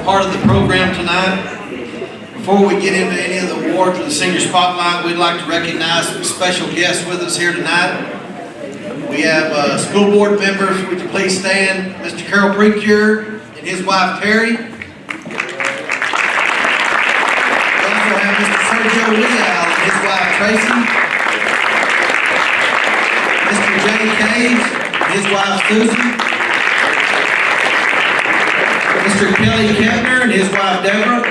part of the program tonight. Before we get into any of the awards or the senior spotlight, we'd like to recognize some special guests with us here tonight. We have school board members. Would you please stand? Mr. Carol Precure and his wife Terry. We also have Mr. Sergio Leal and his wife Tracy. Mr. Jay Cage and his wife Susan. Mr. Kelly Kepner and his wife Deborah.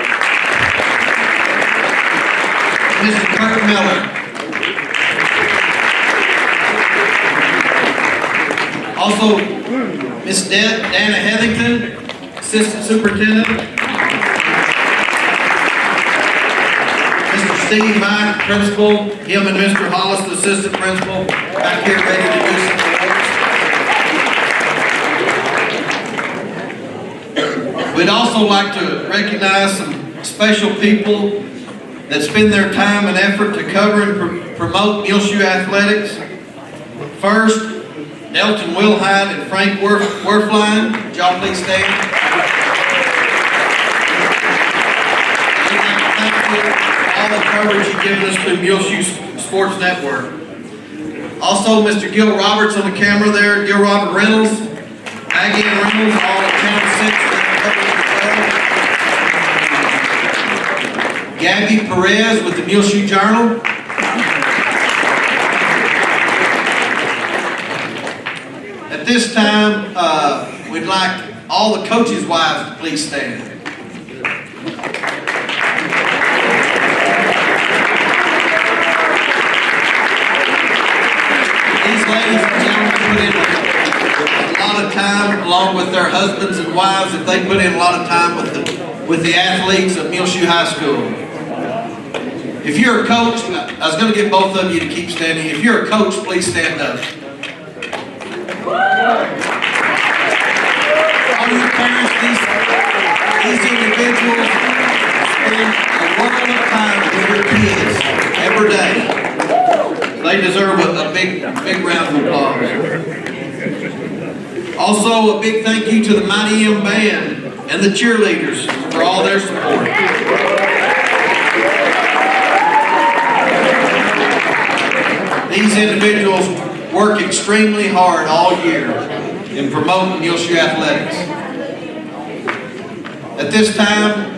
Mr. Kurt Miller. Also, Miss Dana Heathington, Assistant Superintendent. Mr. Steve Mike, Principal. Him and Mr. Hollis, the Assistant Principal, back here ready to do some awards. We'd also like to recognize some special people that spend their time and effort to cover and promote Muleshoe athletics. First, Nelton Wilhite and Frank Werfline. Would y'all please stand? We'd like to thank you for all the coverage you've given us through Muleshoe Sports Network. Also, Mr. Gil Roberts on the camera there, Gil Robert Reynolds, Maggie and Reynolds, all at Channel 6. Gabby Perez with the Muleshoe Journal. At this time, we'd like all the coaches' wives to please stand. These ladies and gentlemen put in a lot of time, along with their husbands and wives, if they put in a lot of time with the athletes of Muleshoe High School. If you're a coach, I was going to get both of you to keep standing. If you're a coach, please stand up. All you parents, these individuals spend a world of time with your kids every day. They deserve a big round of applause. Also, a big thank you to the Mighty M Band and the cheerleaders for all their support. These individuals work extremely hard all year in promoting Muleshoe athletics. At this time,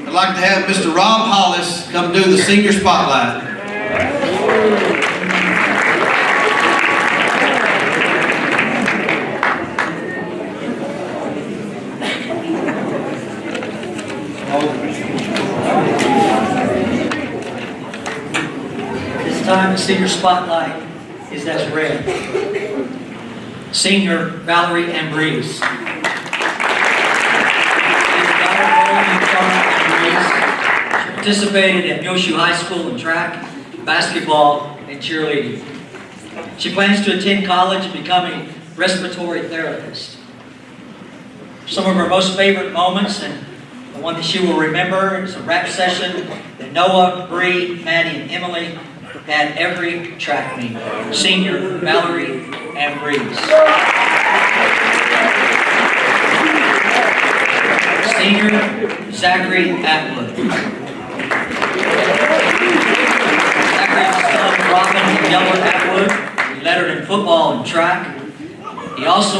I'd like to have Mr. Rob Hollis come do the senior spotlight. Time the senior spotlight is as read. Senior Valerie Ambrose. She participated at Muleshoe High School in track, basketball, and cheerleading. She plans to attend college and become a respiratory therapist. Some of her most favorite moments, and the one that she will remember, is a rap session that Noah, Bree, Maddie, and Emily had every track meet. Senior Valerie Ambrose. Senior Zachary Atwood. Zachary's son Robin and Yellow Atwood. He lettered in football and track. He also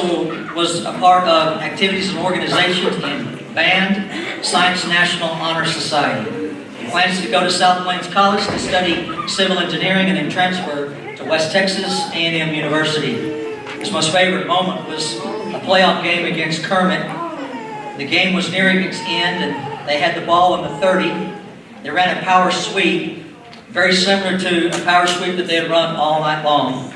was a part of activities and organizations in band, Science National Honor Society. He plans to go to South Plains College to study civil engineering and then transfer to West Texas A&M University. His most favorite moment was a playoff game against Kermit. The game was nearing its end and they had the ball in the 30. They ran a power sweep, very similar to a power sweep that they had run all night long.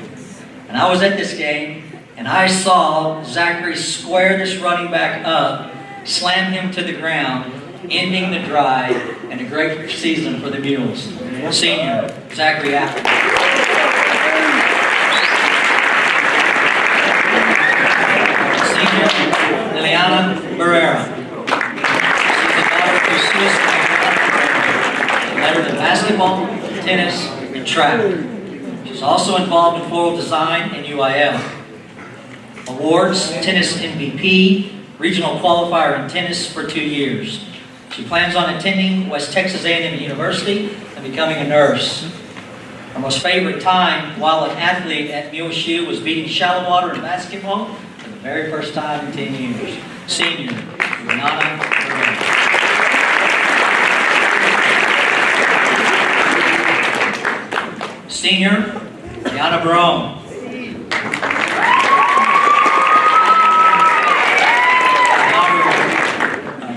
And I was at this game and I saw Zachary square this running back up, slam him to the ground, ending the drive and a great season for the Mules. Senior Zachary Atwood. Senior Liliana Barrera. She's the daughter of Swiss lettered in basketball, tennis, and track. She's also involved in floral design and UIL. Awards: tennis MVP, regional qualifier in tennis for 2 years. She plans on attending West Texas A&M University and becoming a nurse. Her most favorite time while an athlete at MHS was beating shallow water in basketball for the very first time in 10 years. Senior, Renata Barone. Senior, Brianna Barone.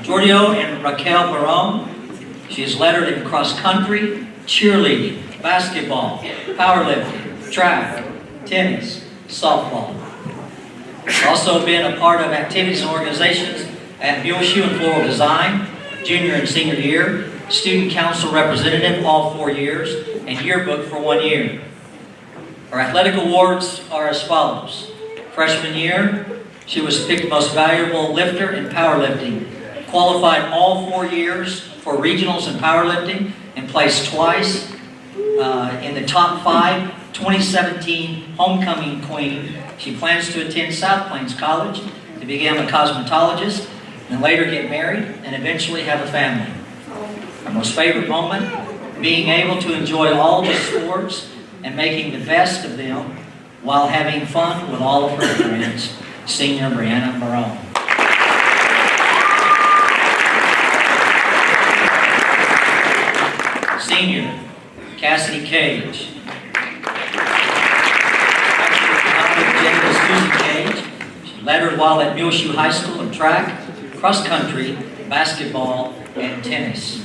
Giorgio and Raquel Barone. She is lettered in cross country, cheerleading, basketball, powerlifting, track, tennis, softball. She's also been a part of activities and organizations at MHS in floral design, junior and senior year, student council representative all 4 years, and yearbook for 1 year. Her athletic awards are as follows. Freshman year, she was picked most valuable lifter in powerlifting, qualified all 4 years for regionals in powerlifting, and placed twice in the top 5 2017 homecoming queen. She plans to attend South Plains College to become a cosmetologist and later get married and eventually have a family. Her most favorite moment, being able to enjoy all the sports and making the best of them while having fun with all of her friends. Senior Brianna Barone. Senior Cassidy Cage. She lettered while at MHS High School in track, cross country, basketball, and tennis.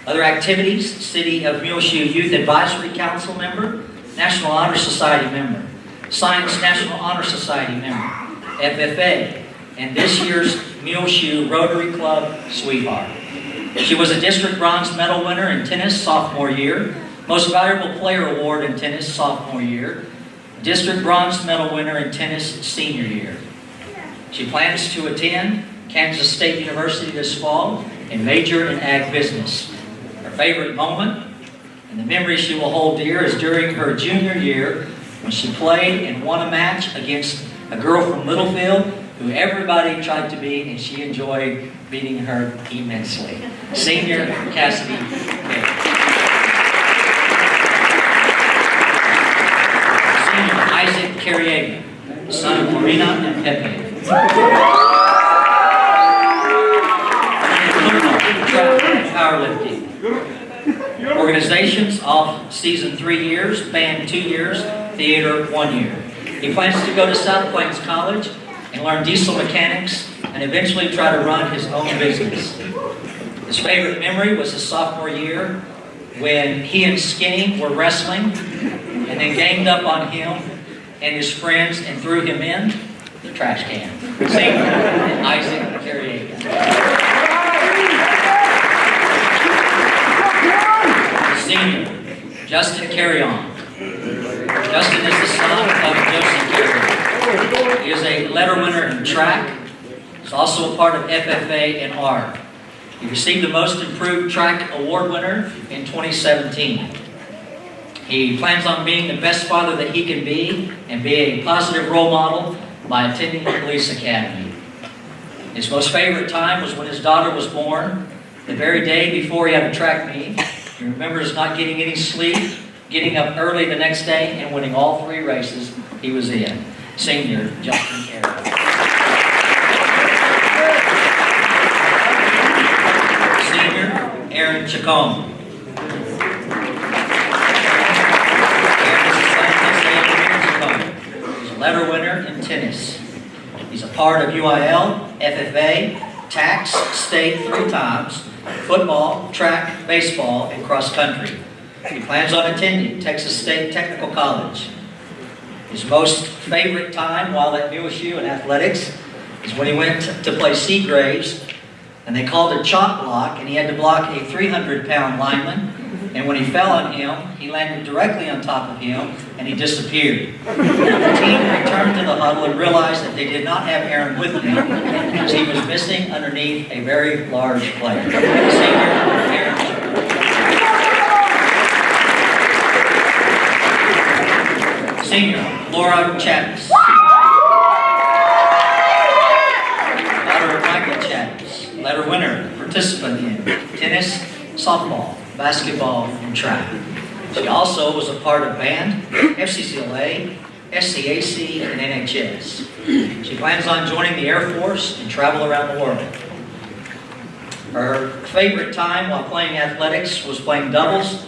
Other activities: City of MHS Youth Advisory Council member, National Honor Society member, Science National Honor Society member, FFA, and this year's MHS Rotary Club Sweetheart. She was a district bronze medal winner in tennis sophomore year, most valuable player award in tennis sophomore year, district bronze medal winner in tennis senior year. She plans to attend Kansas State University this fall and major in ag business. Her favorite moment and the memory she will hold dear is during her junior year when she played and won a match against a girl from Littlefield who everybody tried to beat, and she enjoyed beating her immensely. Senior Cassidy Cage. Senior Isaac Carriega, son of Marina and Pepe. Track and powerlifting. Organizations off season 3 years, band 2 years, theater 1 year. He plans to go to South Plains College and learn diesel mechanics and eventually try to run his own business. His favorite memory was his sophomore year when he and Skinny were wrestling and then ganged up on him and his friends and threw him in the trash can. Senior Isaac Carriega. Senior Justin Carrion. Justin is the son of Josie Carrion. He is a letter winner in track. He's also a part of FFA and ARC. He received the Most Improved Track Award winner in 2017. He plans on being the best father that he can be and be a positive role model by attending the police academy. His most favorite time was when his daughter was born, the very day before he had a track meet. He remembers not getting any sleep, getting up early the next day, and winning all 3 races he was in. Senior Justin Carroll. Senior Aaron Chacon. He's a letter winner in tennis. He's a part of UIL, FFA, TAX, state 3 times, football, track, baseball, and cross country. He plans on attending Texas State Technical College. His most favorite time while at MHS in athletics is when he went to play Seagraves, and they called it chalk block, and he had to block a 300-pound lineman. And when he fell on him, he landed directly on top of him, and he disappeared. The team returned to the huddle and realized that they did not have Aaron with them, because he was missing underneath a very large player. Senior Aaron. Senior Laura Chavis. letter winner, participant in tennis, softball, basketball, and track. She also was a part of band, FCCLA, SCAC, and NHS. She plans on joining the Air Force and travel around the world. Her favorite time while playing athletics was playing doubles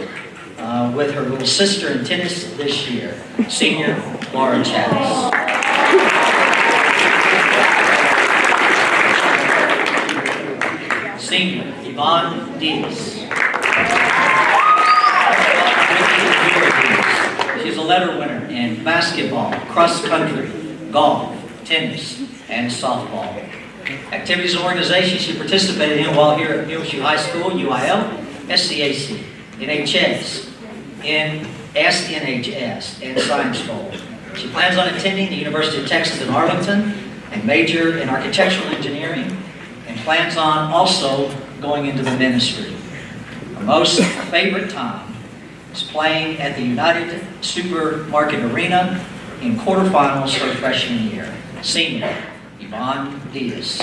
with her little sister in tennis this year, senior Laura Chattis. Senior Yvonne Diaz. She's a letter winner in basketball, cross country, golf, tennis, and softball. Activities and organizations she participated in while here at Muleshoe High School: UIL, SCAC, NHS, SNHS, and Science Bowl. She plans on attending the University of Texas in Arlington and major in architectural engineering, and plans on also going into the ministry. Her most favorite time is playing at the United Supermarket Arena in quarterfinals her freshman year. Senior Yvonne Diaz.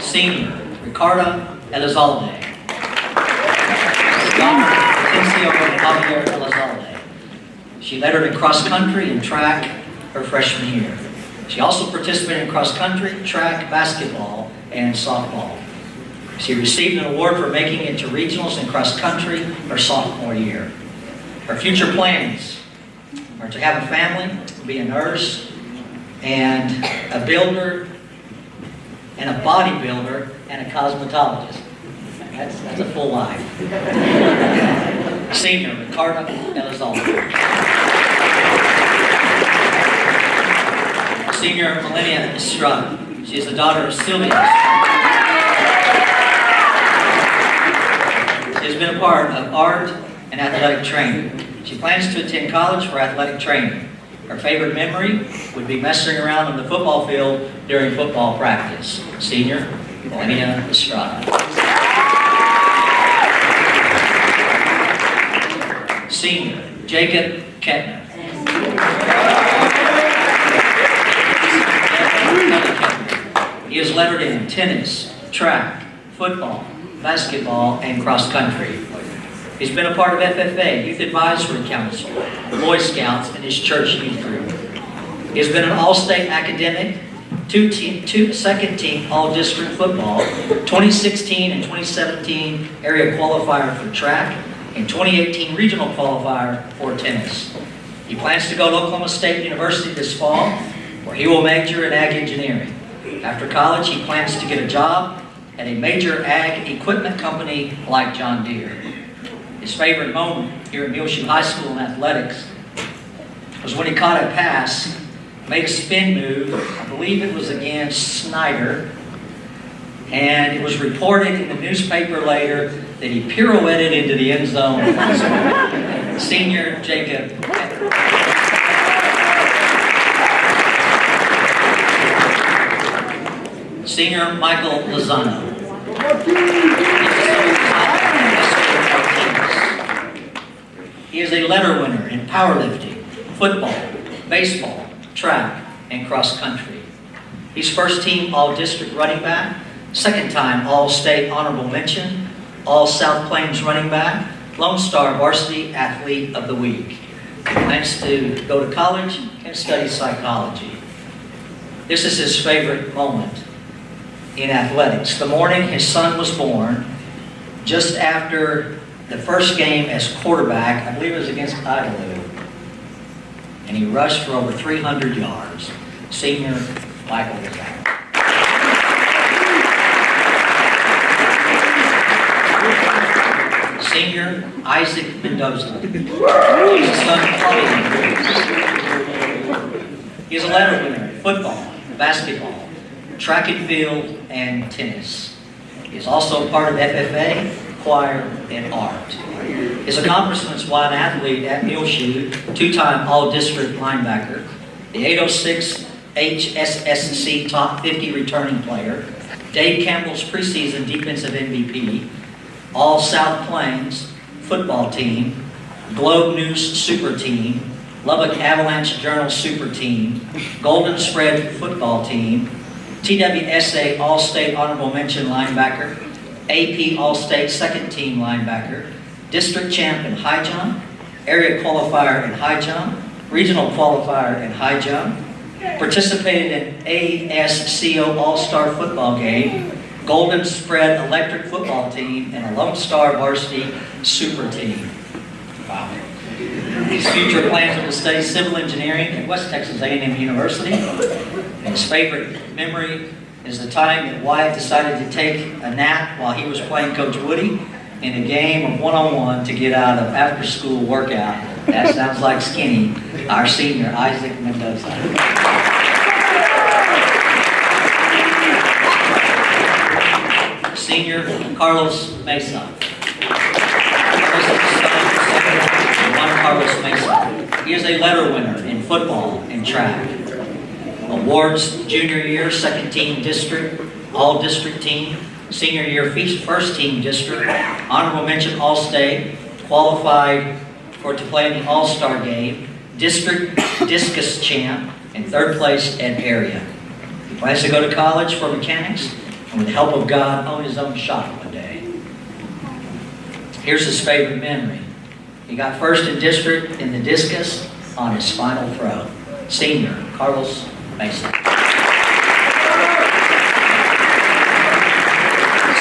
Senior Ricardo Elizalde. Javier Elizalde. She lettered in cross country and track her freshman year. She also participated in cross country, track, basketball, and softball. She received an award for making it to regionals in cross country her sophomore year. Her future plans are to have a family, be a nurse, and a builder, and a bodybuilder, and a cosmetologist. That's a full life. Senior Ricardo Elizalde. Senior Melania Estrada. She is the daughter of Sylvia Estrada. She has been a part of art and athletic training. She plans to attend college for athletic training. Her favorite memory would be messing around on the football field during football practice. Senior Melania Estrada. Senior Jacob Kettner. He is lettered in tennis, track, football, basketball, and cross country. He's been a part of FFA, Youth Advisory Council, Boy Scouts, and his church youth group. He has been an all-state academic, second team all-district football, 2016 and 2017 area qualifier for track, and 2018 regional qualifier for tennis. He plans to go to Oklahoma State University this fall, where he will major in ag engineering. After college, he plans to get a job at a major ag equipment company like John Deere. His favorite moment here at Muleshoe High School in athletics was when he caught a pass, made a spin move, I believe it was against Snyder, and it was reported in the newspaper later that he pirouetted into the end zone. Senior Jacob. Senior Michael Lozano. He is a letter winner in powerlifting, football, baseball, track, and cross country. He's first team all-district running back, second time all-state honorable mention, all South Plains running back, Lone Star Varsity Athlete of the Week. He plans to go to college and study psychology. This is his favorite moment in athletics. The morning his son was born, just after the first game as quarterback, I believe it was against Idalou, and he rushed for over 300 yards. Senior Michael Lozano. Senior Isaac Mendoza. He's a son of Chloe. He is a letter winner in football, basketball, track and field, and tennis. He is also part of FFA, choir, and art. His accomplishments while an athlete at Muleshoe: two-time all-district linebacker, the 806 HSSC Top 50 returning player, Dave Campbell's preseason defensive MVP, all South Plains football team, Globe News Super Team, Lubbock Avalanche Journal Super Team, Golden Spread Football Team, TWSA All-State Honorable Mention Linebacker, AP All-State Second Team Linebacker, District Champ in High Jump, Area Qualifier in High Jump, Regional Qualifier in High Jump, participated in ASCO All-Star Football Game, Golden Spread Electric Football Team, and a Lone Star Varsity Super Team. Wow. His future plans are to study civil engineering at West Texas A&M University. And his favorite memory is the time that Wyatt decided to take a nap while he was playing Coach Woody in a game of one-on-one to get out of after-school workout. That sounds like Skinny, our senior, Isaac Mendoza. Senior, Carlos Mesa. Carlos Mesa. He is a letter winner in football and track. Awards junior year, second team district, all district team, senior year first team district, honorable mention all-state, qualified to play in the all-star game, district discus champ, and third place at area. He plans to go to college for mechanics and with the help of God own his own shop one day. Here's his favorite memory. He got first in district in the discus on his final throw. Senior, Carlos Mesa.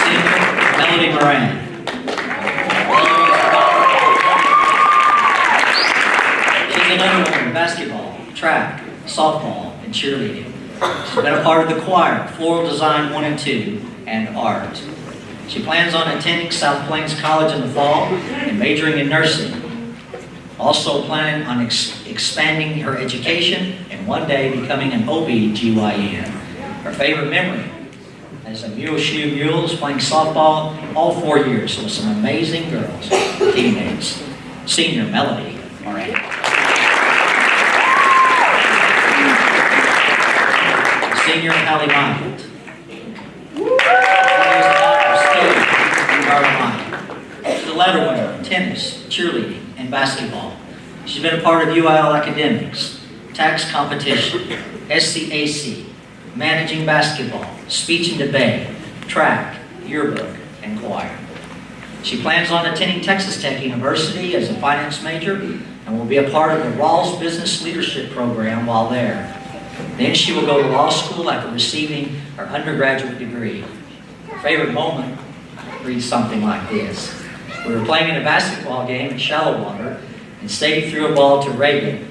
Senior, Melody Moran. She's another one in basketball, track, softball, and cheerleading. She's been a part of the choir, floral design 1 and 2, and art. She plans on attending South Plains College in the fall and majoring in nursing. Also planning on expanding her education and one day becoming an OB-GYN. Her favorite memory as a Muleshoe Mules playing softball all 4 years with some amazing girls, teammates. Senior Melody Moran. Senior Hallie Myatt. She's a letter winner in tennis, cheerleading, and basketball. She's been a part of UIL academics, tax competition, SCAC, managing basketball, speech and debate, track, yearbook, and choir. She plans on attending Texas Tech University as a finance major and will be a part of the Rawls Business Leadership Program while there. Then she will go to law school after receiving her undergraduate degree. Her favorite moment reads something like this. We were playing in a basketball game in shallow water, and Sadie threw a ball to Reagan.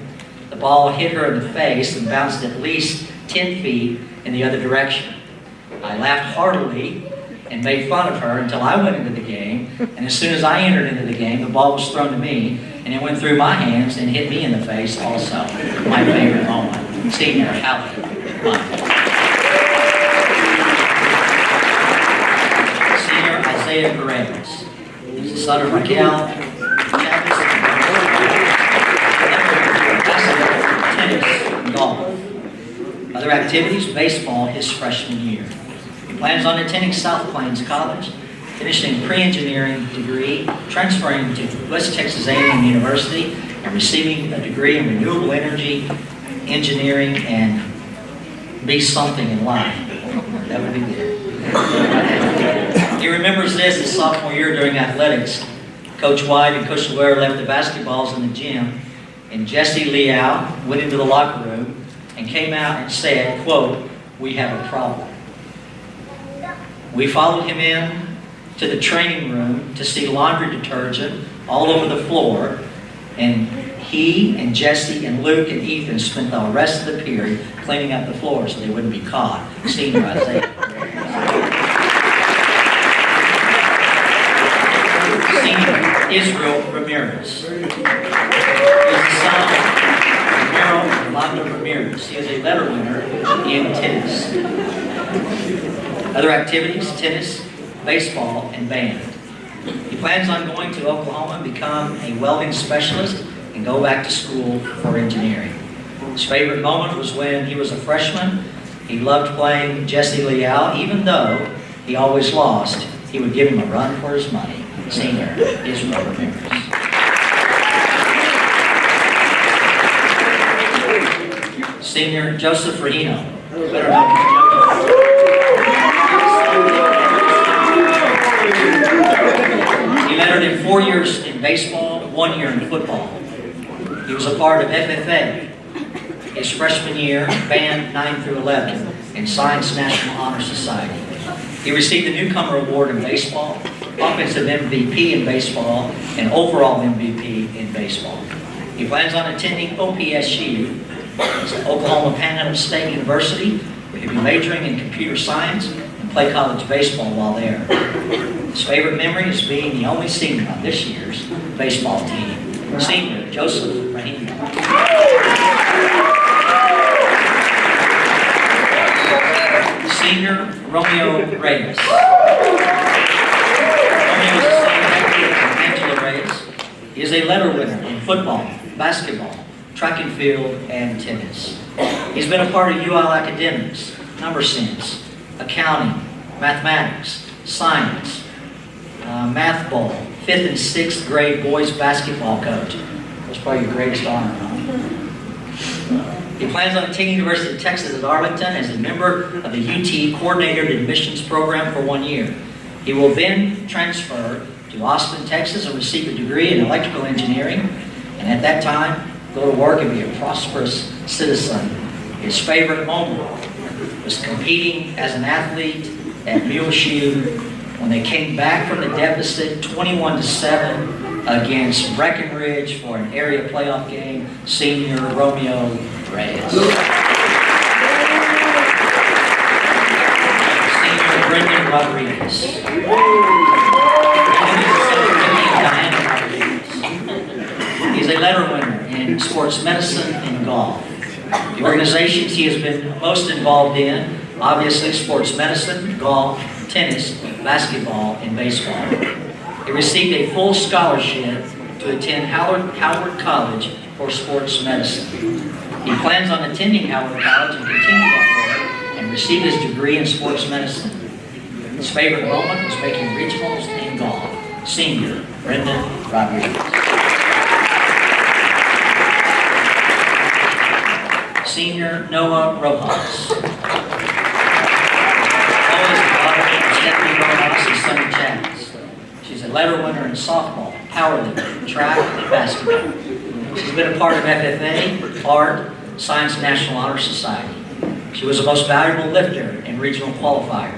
The ball hit her in the face and bounced at least 10 feet in the other direction. I laughed heartily and made fun of her until I went into the game, and as soon as I entered into the game, the ball was thrown to me, and it went through my hands and hit me in the face also. My favorite moment. Senior Hallie Myatt. Senior Isaiah Perez. He's the son of Raquel, tennis, and golf. Other activities, baseball his freshman year. He plans on attending South Plains College, finishing a pre-engineering degree, transferring to West Texas A&M University, and receiving a degree in renewable energy, engineering, and be something in life. That would be good. He remembers this his sophomore year during athletics. Coach White and Coach Ware left the basketballs in the gym, and Jesse Liao went into the locker room and came out and said, quote, "We have a problem." We followed him in to the training room to see laundry detergent all over the floor, and he and Jesse and Luke and Ethan spent the rest of the period cleaning up the floor so they wouldn't be caught. Senior Isaiah. Senior Israel Ramirez. He is the son of Romero and Yolanda Ramirez. He is a letter winner in tennis. Other activities, tennis, baseball, and band. He plans on going to Oklahoma and become a welding specialist and go back to school for engineering. His favorite moment was when he was a freshman. He loved playing Jesse Liao. Even though he always lost, he would give him a run for his money. Senior Israel Ramirez. Senior Joseph Rahino, better known as Joe. He lettered in 4 years in baseball, 1 year in football. He was a part of FFA his freshman year, band 9 through 11, and Science National Honor Society. He received the Newcomer Award in baseball, Offensive MVP in baseball, and Overall MVP in baseball. He plans on attending OPSU, Oklahoma Panhandle State University, where he'll be majoring in computer science and play college baseball while there. His favorite memory is being the only senior on this year's baseball team. Senior Joseph Rahim. Senior Romeo Reyes. Romeo is the same athlete as Angela Reyes. He is a letter winner in football, basketball, track and field, and tennis. He's been a part of UL academics, number sense, accounting, mathematics, science, math ball, 5th and 6th grade boys basketball coach. That's probably your greatest honor, huh? He plans on attending University of Texas at Arlington as a member of the UT Coordinated Admissions Program for 1 year. He will then transfer to Austin, Texas and receive a degree in electrical engineering, and at that time, go to work and be a prosperous citizen. His favorite moment was competing as an athlete at Muleshoe when they came back from the deficit 21-7 against Breckenridge for an area playoff game. Senior Romeo Reyes. Senior Brendan Rodriguez. He's a letter winner in sports medicine and golf. The organizations he has been most involved in, obviously sports medicine, golf, tennis, basketball, and baseball. He received a full scholarship to attend Howard College for sports medicine. He plans on attending Howard College and continue that work and receive his degree in sports medicine. His favorite moment was making regionals in golf. Senior Brendan Rodriguez. Senior Noah Rojas. Noah is the daughter of Stephanie Rojas and son of Chaz. She's a letter winner in softball, powerlifting, track, and basketball. She's been a part of FFA, art, Science National Honor Society. She was the most valuable lifter in regional qualifier.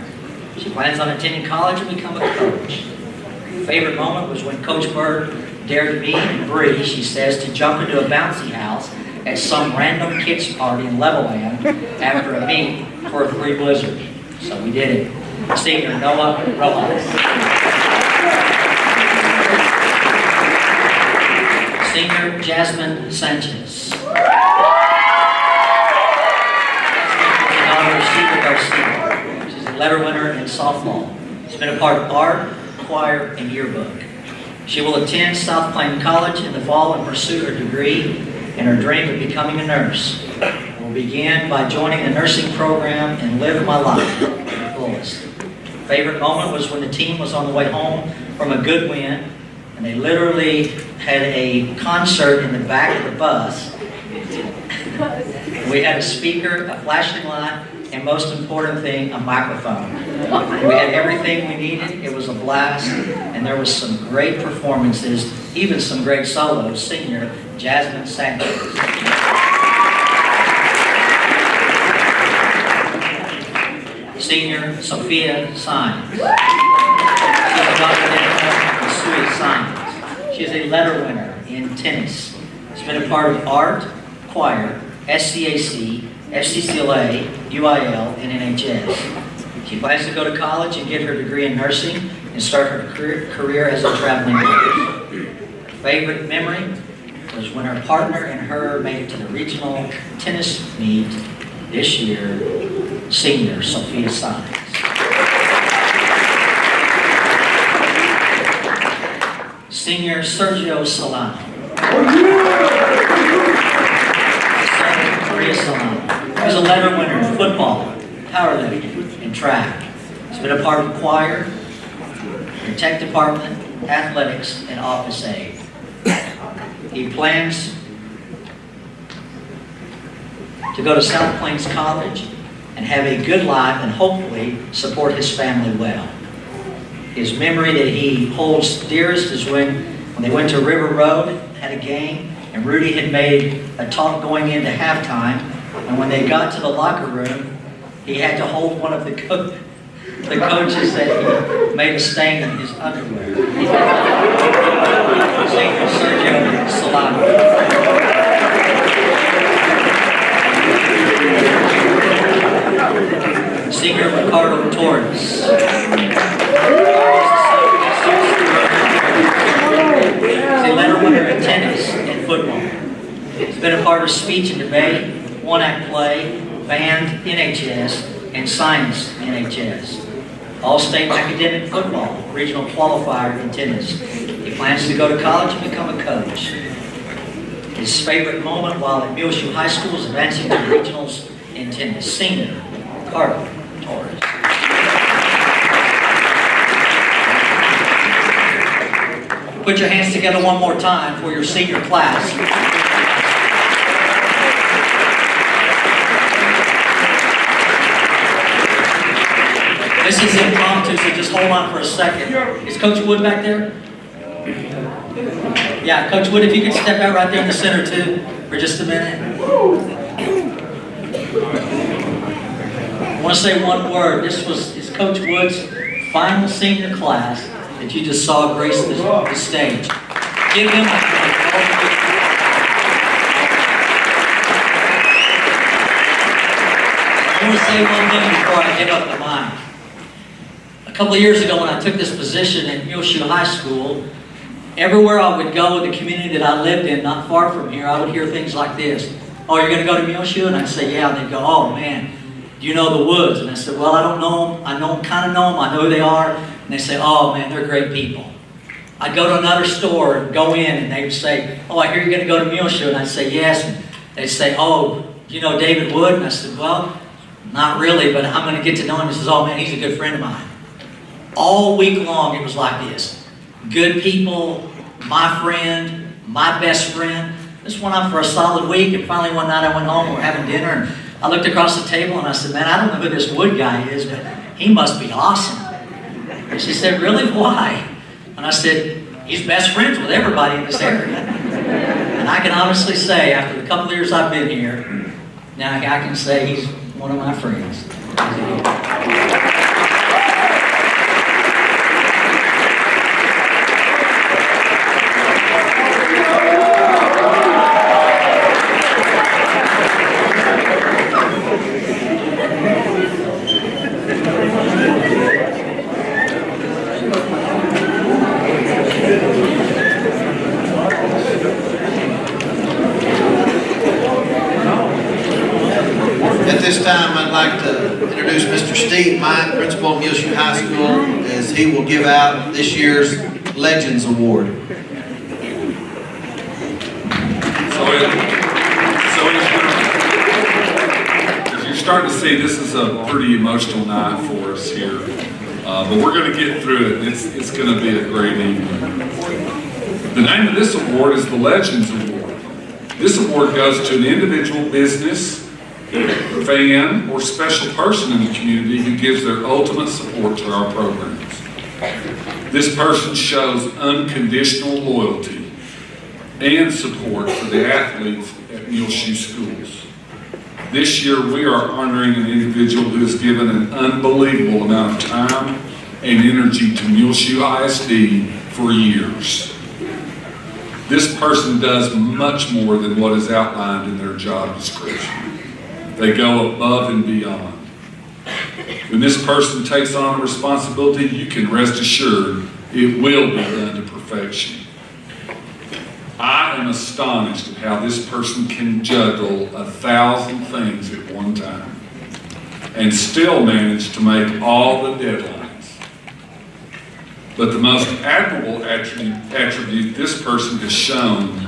She plans on attending college and become a coach. Her favorite moment was when Coach Bird dared me and Bree, she says, to jump into a bouncy house at some random kids party in Levelland after a meet for a free blizzard. So we did it. Senior Noah Rojas. Senior Jasmine Sanchez. She's a letter winner in softball. She's been a part of art, choir, and yearbook. She will attend South Plain College in the fall and pursue her degree and her dream of becoming a nurse. I will begin by joining the nursing program and live my life to the fullest. Favorite moment was when the team was on the way home from a good win, and they literally had a concert in the back of the bus. We had a speaker, a flashing light, and most important thing, a microphone. We had everything we needed. It was a blast, and there was some great performances, even some great solos. Senior Jasmine Sanchez. Senior Sophia Sines. She's a doctor in science. She is a letter winner in tennis. She's been a part of art, choir, SCAC, FCCLA, UIL, and NHS. She plans to go to college and get her degree in nursing and start her career as a traveling nurse. Her favorite memory was when her partner and her made it to the regional tennis meet this year. Senior Sophia Sines. Senior Sergio Solano. Maria Solano. He was a letter winner in football, powerlifting, and track. He's been a part of choir, the tech department, athletics, and office aide. He plans to go to South Plains College and have a good life and hopefully support his family well. His memory that he holds dearest is when they went to River Road, had a game, and Rudy had made a talk going into halftime, and when they got to the locker room, he had to hold one of the coaches that he made a stain in his underwear. Senior Sergio Solano. Senior Ricardo Torres. He's a letter winner in tennis and football. He's been a part of speech and debate, one-act play, band NHS, and science NHS. All-state academic football, regional qualifier in tennis. He plans to go to college and become a coach. His favorite moment while at Muleshoe High School is advancing to regionals in tennis. Senior Ricardo Torres. Put your hands together one more time for your senior class. This is impromptu, so just hold on for a second. Is Coach Wood back there? Yeah, Coach Wood, if you could step out right there in the center too, for just a minute. I want to say one word. This is Coach Wood's final senior class that you just saw grace the stage. Give him a I want to say one thing before I give up the mic. A couple of years ago when I took this position at Muleshoe High School, everywhere I would go in the community that I lived in, not far from here, I would hear things like this. Oh, you're going to go to Muleshoe? And I'd say, yeah. And they'd go, oh man, do you know the Woods? And I said, well, I don't know them. I kind of know them. I know who they are. And they say, oh man, they're great people. I'd go to another store and go in and they would say, oh, I hear you're going to go to Muleshoe. And I'd say, yes. And they'd say, oh, do you know David Wood? And I said, well, not really, but I'm going to get to know him. He says, oh man, he's a good friend of mine. All week long it was like this. Good people, my friend, my best friend. This went on for a solid week, and finally one night I went home, we were having dinner, and I looked across the table and I said, man, I don't know who this Wood guy is, but he must be awesome. And she said, really? Why? And I said, he's best friends with everybody in this area. And I can honestly say, after the couple of years I've been here, now I can say he's one of my friends. At this time, I'd like to introduce Mr. Steve Mine, Principal of Muleshoe High School, as he will give out this year's Legends Award. As you're starting to see, this is a pretty emotional night for us here. But we're going to get through it. It's going to be a great evening. The name of this award is the Legends Award. This award goes to an individual, business, fan, or special person in the community who gives their ultimate support to our programs. This person shows unconditional loyalty and support for the athletes at Muleshoe schools. This year we are honoring an individual who has given an unbelievable amount of time and energy to Muleshoe ISD for years. This person does much more than what is outlined in their job description. They go above and beyond. When this person takes on a responsibility, you can rest assured it will be done to perfection. I am astonished at how this person can juggle 1,000 things at one time and still manage to make all the deadlines. But the most admirable attribute this person has shown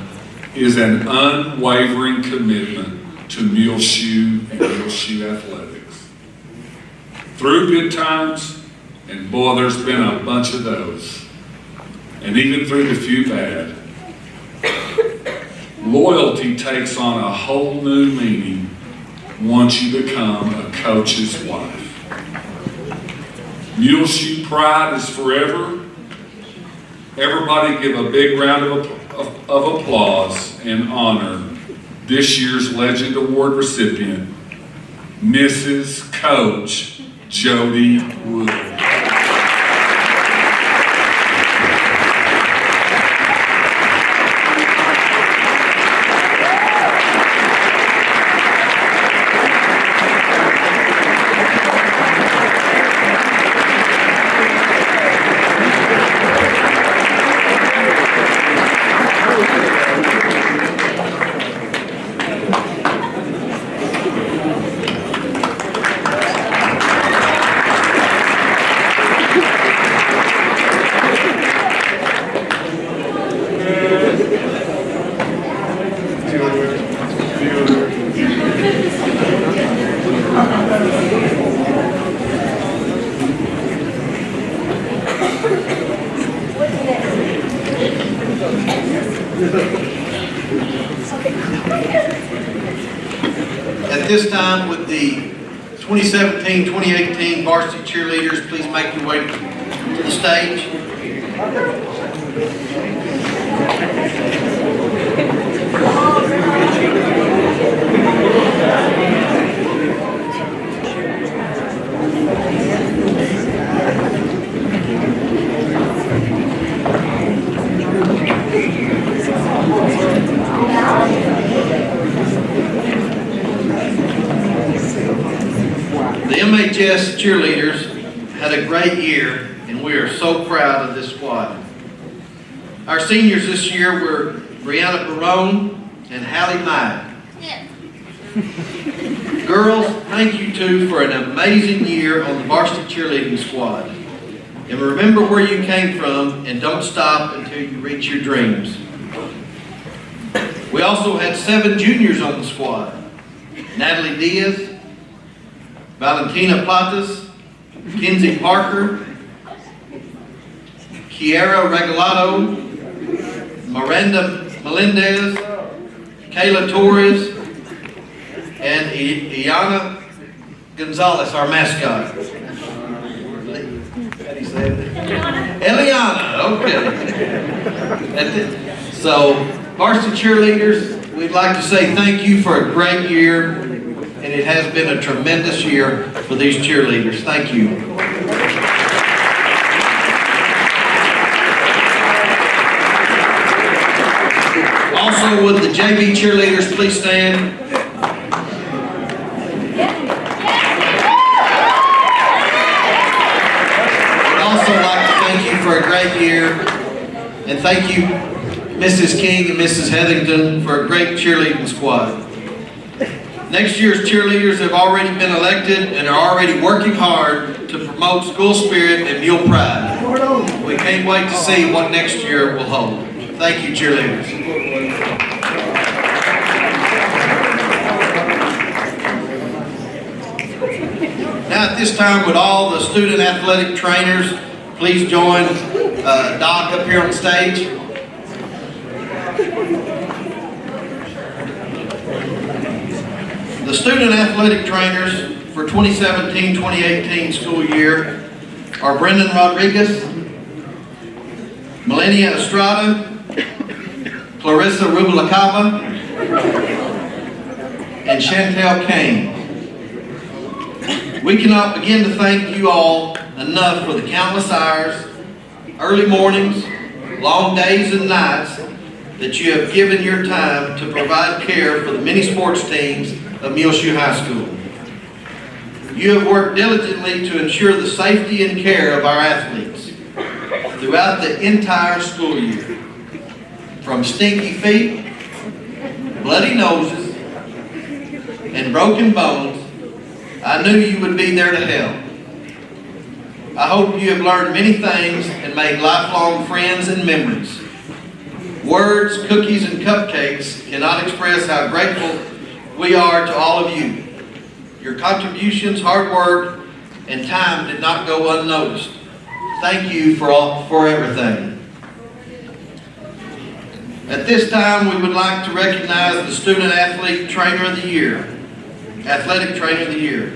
is an unwavering commitment to Muleshoe and Muleshoe athletics. Through good times, and boy, there's been a bunch of those, and even through the few bad, loyalty takes on a whole new meaning once you become a coach's wife. Muleshoe pride is forever. Everybody give a big round of applause and honor this year's Legend Award recipient, Mrs. Coach Jody Wood. At this time, with the 2017-2018 varsity cheerleaders, please make your way to the stage. The MHS cheerleaders had a great year, and we are so proud of this squad. Our seniors this year were Brianna Barone and Hallie Nye. Girls, thank you too for an amazing year on the varsity cheerleading squad. And remember where you came from, and don't stop until you reach your dreams. We also had 7 juniors on the squad: Natalie Diaz, Valentina Platas, Kinsey Parker, Kiara Regalado, Miranda Melendez, Kayla Torres, and Iana Gonzalez, our mascot. How do you say it? Eliana, okay. That's it. So, varsity cheerleaders, we'd like to say thank you for a great year, and it has been a tremendous year for these cheerleaders. Thank you. Also, would the JV cheerleaders please stand? We'd also like to thank you for a great year, and thank you, Mrs. King and Mrs. Hetherington, for a great cheerleading squad. Next year's cheerleaders have already been elected and are already working hard to promote school spirit and mule pride. We can't wait to see what next year will hold. Thank you, cheerleaders. Now at this time, would all the student athletic trainers please join Doc up here on the stage? The student athletic trainers for 2017-2018 school year are Brendan Rodriguez, Melania Estrada, Clarissa Rubalacaba, and Chantel Kane. We cannot begin to thank you all enough for the countless hours, early mornings, long days and nights that you have given your time to provide care for the many sports teams of Muleshoe High School. You have worked diligently to ensure the safety and care of our athletes throughout the entire school year. From stinky feet, bloody noses, and broken bones, I knew you would be there to help. I hope you have learned many things and made lifelong friends and memories. Words, cookies, and cupcakes cannot express how grateful we are to all of you. Your contributions, hard work, and time did not go unnoticed. Thank you for everything. At this time, we would like to recognize the Student Athlete Trainer of the Year. Athletic Trainer of the Year.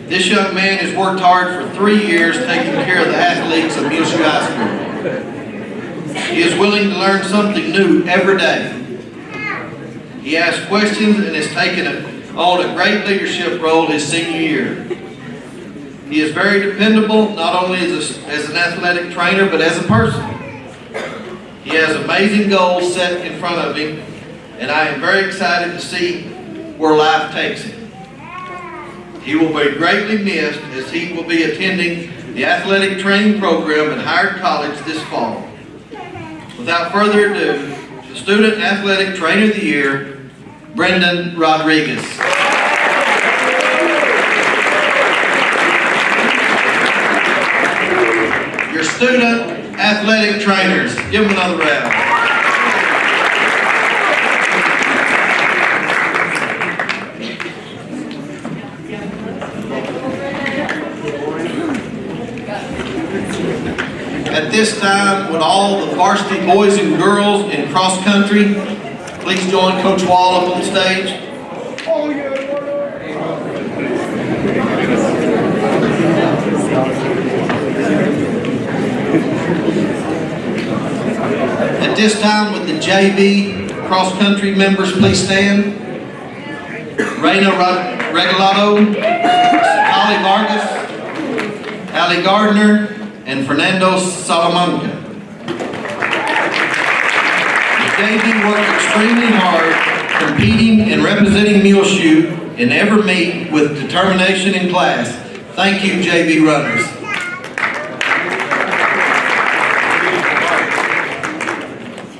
This young man has worked hard for 3 years taking care of the athletes of Muleshoe High School. He is willing to learn something new every day. He asks questions and has taken on a great leadership role his senior year. He is very dependable, not only as an athletic trainer, but as a person. He has amazing goals set in front of him, and I am very excited to see where life takes him. He will be greatly missed as he will be attending the athletic training program at Howard College this fall. Without further ado, the Student Athletic Trainer of the Year, Brendan Rodriguez. Your student athletic trainers, give them another round. At this time, would all the varsity boys and girls in cross country please join Coach Wall up on stage? At this time, would the JV cross country members please stand? Reina Regalado, Holly Vargas, Allie Gardner, and Fernando Salamanca. The JV worked extremely hard, competing and representing Muleshoe in every meet with determination in class. Thank you, JV runners.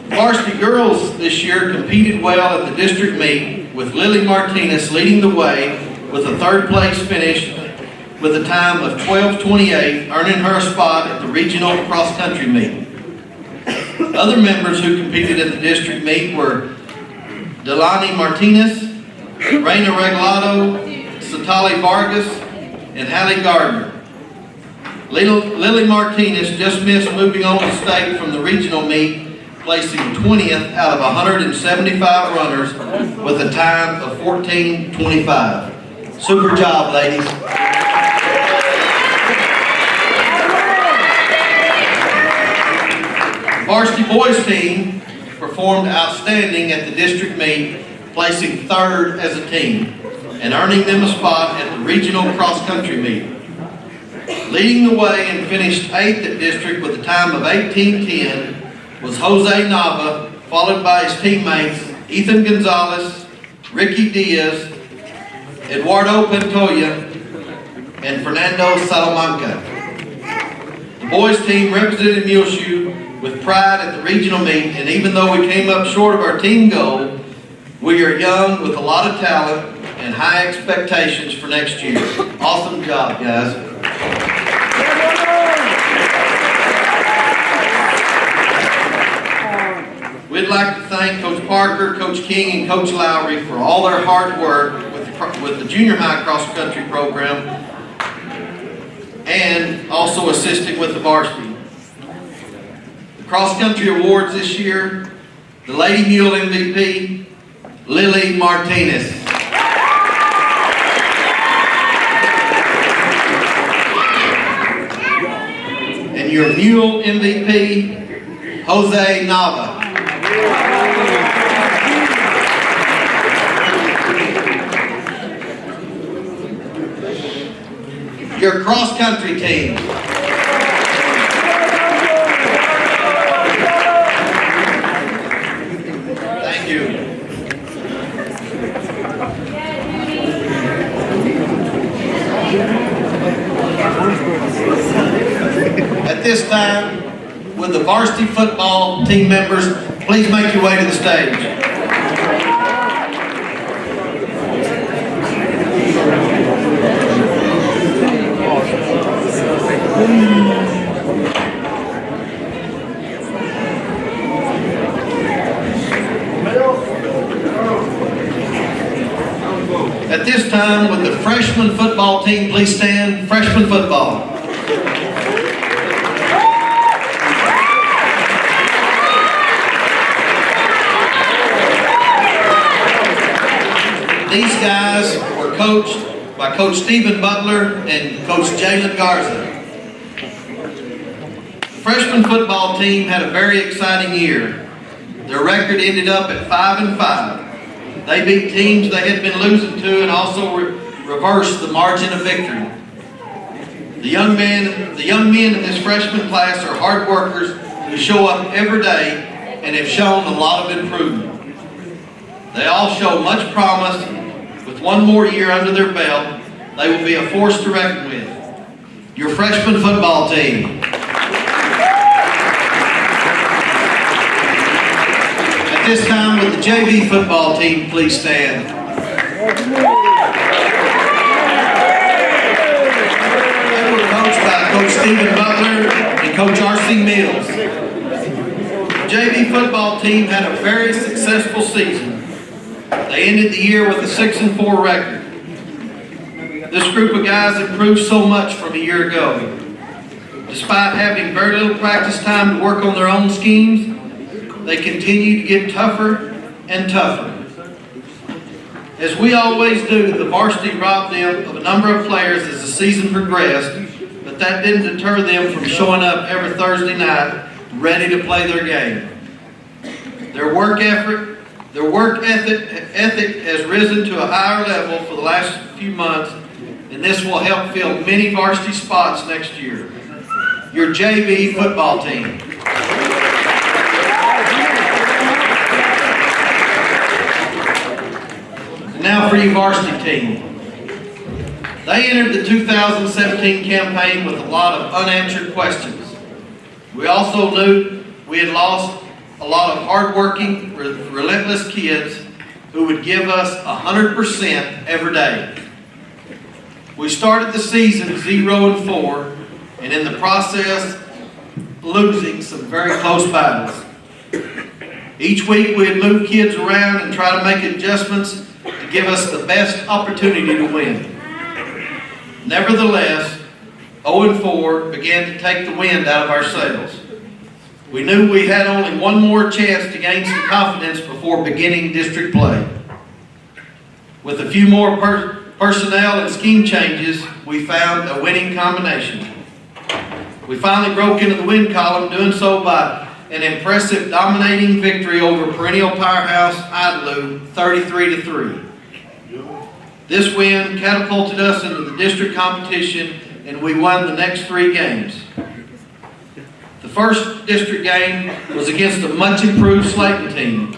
Varsity girls this year competed well at the district meet, with Lily Martinez leading the way with a third place finish with a time of 12:28, earning her a spot at the regional cross-country meet. Other members who competed at the district meet were Delani Martinez, Reina Regalado, Satali Vargas, and Hallie Gardner. Lily Martinez just missed moving on to state from the regional meet, placing 20th out of 175 runners with a time of 14:25. Super job, ladies. Varsity boys team performed outstanding at the district meet, placing third as a team and earning them a spot at the regional cross-country meet. Leading the way and finished 8th at district with a time of 18:10 was Jose Nava, followed by his teammates Ethan Gonzalez, Ricky Diaz, Eduardo Pantoya, and Fernando Salamanca. The boys team represented Muleshoe with pride at the regional meet, and even though we came up short of our team goal, we are young with a lot of talent and high expectations for next year. Awesome job, guys. We'd like to thank Coach Parker, Coach King, and Coach Lowry for all their hard work with the junior high cross-country program and also assisting with the varsity. The cross-country awards this year, the Lady Mule MVP, Lily Martinez. And your Mule MVP, Jose Nava. Your cross-country team. Thank you. At this time, would the varsity football team members please make your way to the stage? At this time, would the freshman football team please stand? Freshman football. These guys were were coached by Coach Stephen Butler and Coach Jalen Garza. The freshman football team had a very exciting year. Their record ended up at 5-5. They beat teams they had been losing to and also reversed the margin of victory. The young men in this freshman class are hard workers who show up every day and have shown a lot of improvement. They all show much promise. With one more year under their belt, they will be a force to reckon with. Your freshman football team. At this time, would the JV football team please stand? They were coached by Coach Stephen Butler and Coach R.C. Mills. The JV football team had a very successful season. They ended the year with a 6-4 record. This group of guys improved so much from a year ago. Despite having very little practice time to work on their own schemes, they continue to get tougher and tougher. As we always do, the varsity robbed them of a number of players as the season progressed, but that didn't deter them from showing up every Thursday night ready to play their game. Their work ethic has risen to a higher level for the last few months, and this will help fill many varsity spots next year. Your JV football team. And now for your varsity team. They entered the 2017 campaign with a lot of unanswered questions. We also knew we had lost a lot of hard-working, relentless kids who would give us 100% every day. We started the season 0-4, and in the process, losing some very close battles. Each week we'd move kids around and try to make adjustments to give us the best opportunity to win. Nevertheless, 0-4 began to take the wind out of our sails. We knew we had only one more chance to gain some confidence before beginning district play. With a few more personnel and scheme changes, we found a winning combination. We finally broke into the win column, doing so by an impressive dominating victory over perennial powerhouse Idalou, 33-3. This win catapulted us into the district competition, and we won the next 3 games. The first district game was against a much improved Slayton team.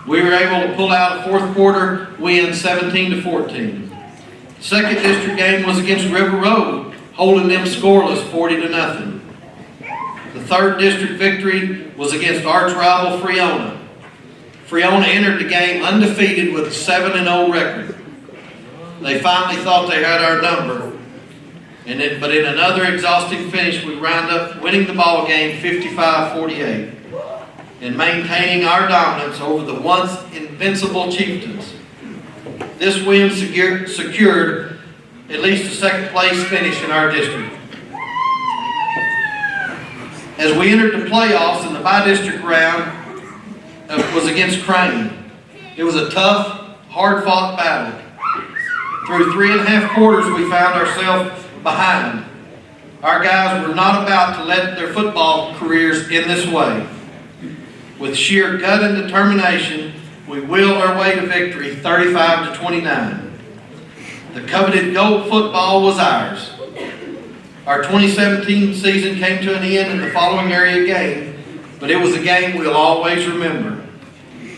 We were able to pull out a fourth quarter win 17-14. The second district game was against River Road, holding them scoreless 40-0. The third district victory was against arch rival Freona. Freona entered the game undefeated with a 7-0 record. They finally thought they had our number. But in another exhausting finish, we wound up winning the ball game 55-48 and maintaining our dominance over the once invincible Chieftains. This win secured at least a second place finish in our district. As we entered the playoffs in the by-district round, was against Crane. It was a tough, hard-fought battle. Through 3.5 quarters, we found ourselves behind. Our guys were not about to let their football careers end this way. With sheer gut and determination, we willed our way to victory 35-29. The coveted gold football was ours. Our 2017 season came to an end in the following area game, but it was a game we'll always remember.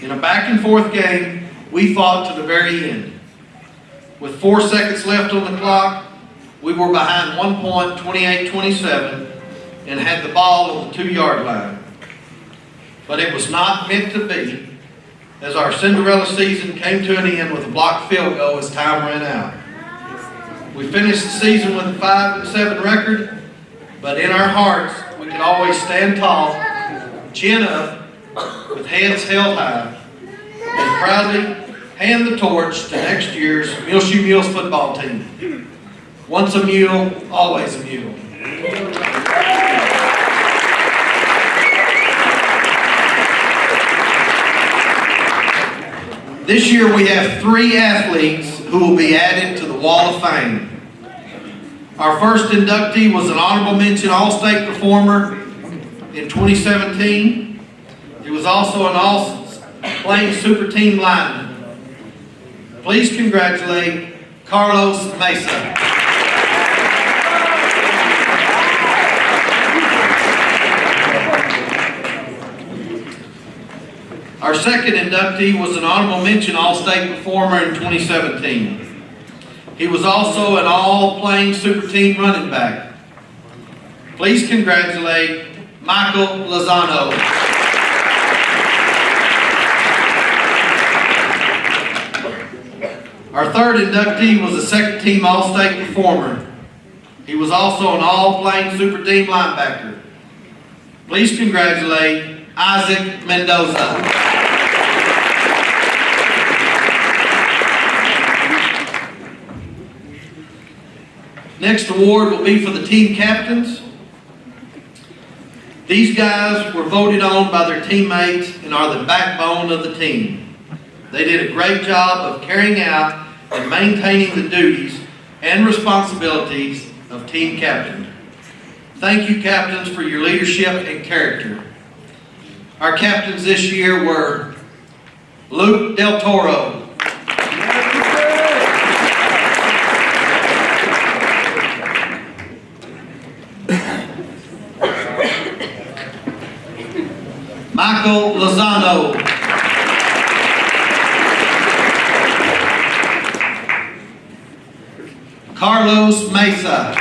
In a back-and-forth game, we fought to the very end. With 4 seconds left on the clock, we were behind 1 point, 28-27, and had the ball on the 2-yard line. But it was not meant to be, as our Cinderella season came to an end with a blocked field goal as time ran out. We finished the season with a 5-7 record, but in our hearts, we could always stand tall, chin up, with heads held high, and proudly hand the torch to next year's Muleshoe Mules football team. Once a mule, always a mule. This year we have 3 athletes who will be added to the Wall of Fame. Our first inductee was an honorable mention All-State performer in 2017. He was also an All-Playing Super Team lineman. Please congratulate Carlos Mesa. Our second inductee was an honorable mention All-State performer in 2017. He was also an All-Playing Super Team running back. Please congratulate Michael Lozano. Our third inductee was a second team All-State performer. He was also an All-Playing Super Team linebacker. Please congratulate Isaac Mendoza. Next award will be for the team captains. These guys were voted on by their teammates and are the backbone of the team. They did a great job of carrying out and maintaining the duties and responsibilities of team captain. Thank you, captains, for your leadership and character. Our captains this year were Luke Del Toro, Michael Lozano, Carlos Mesa,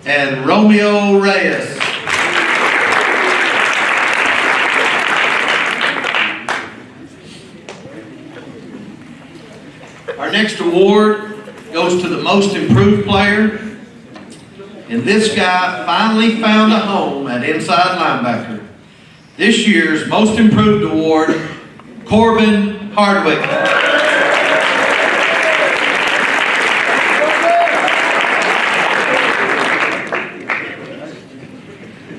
and Romeo Reyes. Our next award goes to the most improved player. And this guy finally found a home at inside linebacker. This year's Most Improved Award, Corbin Hardwick.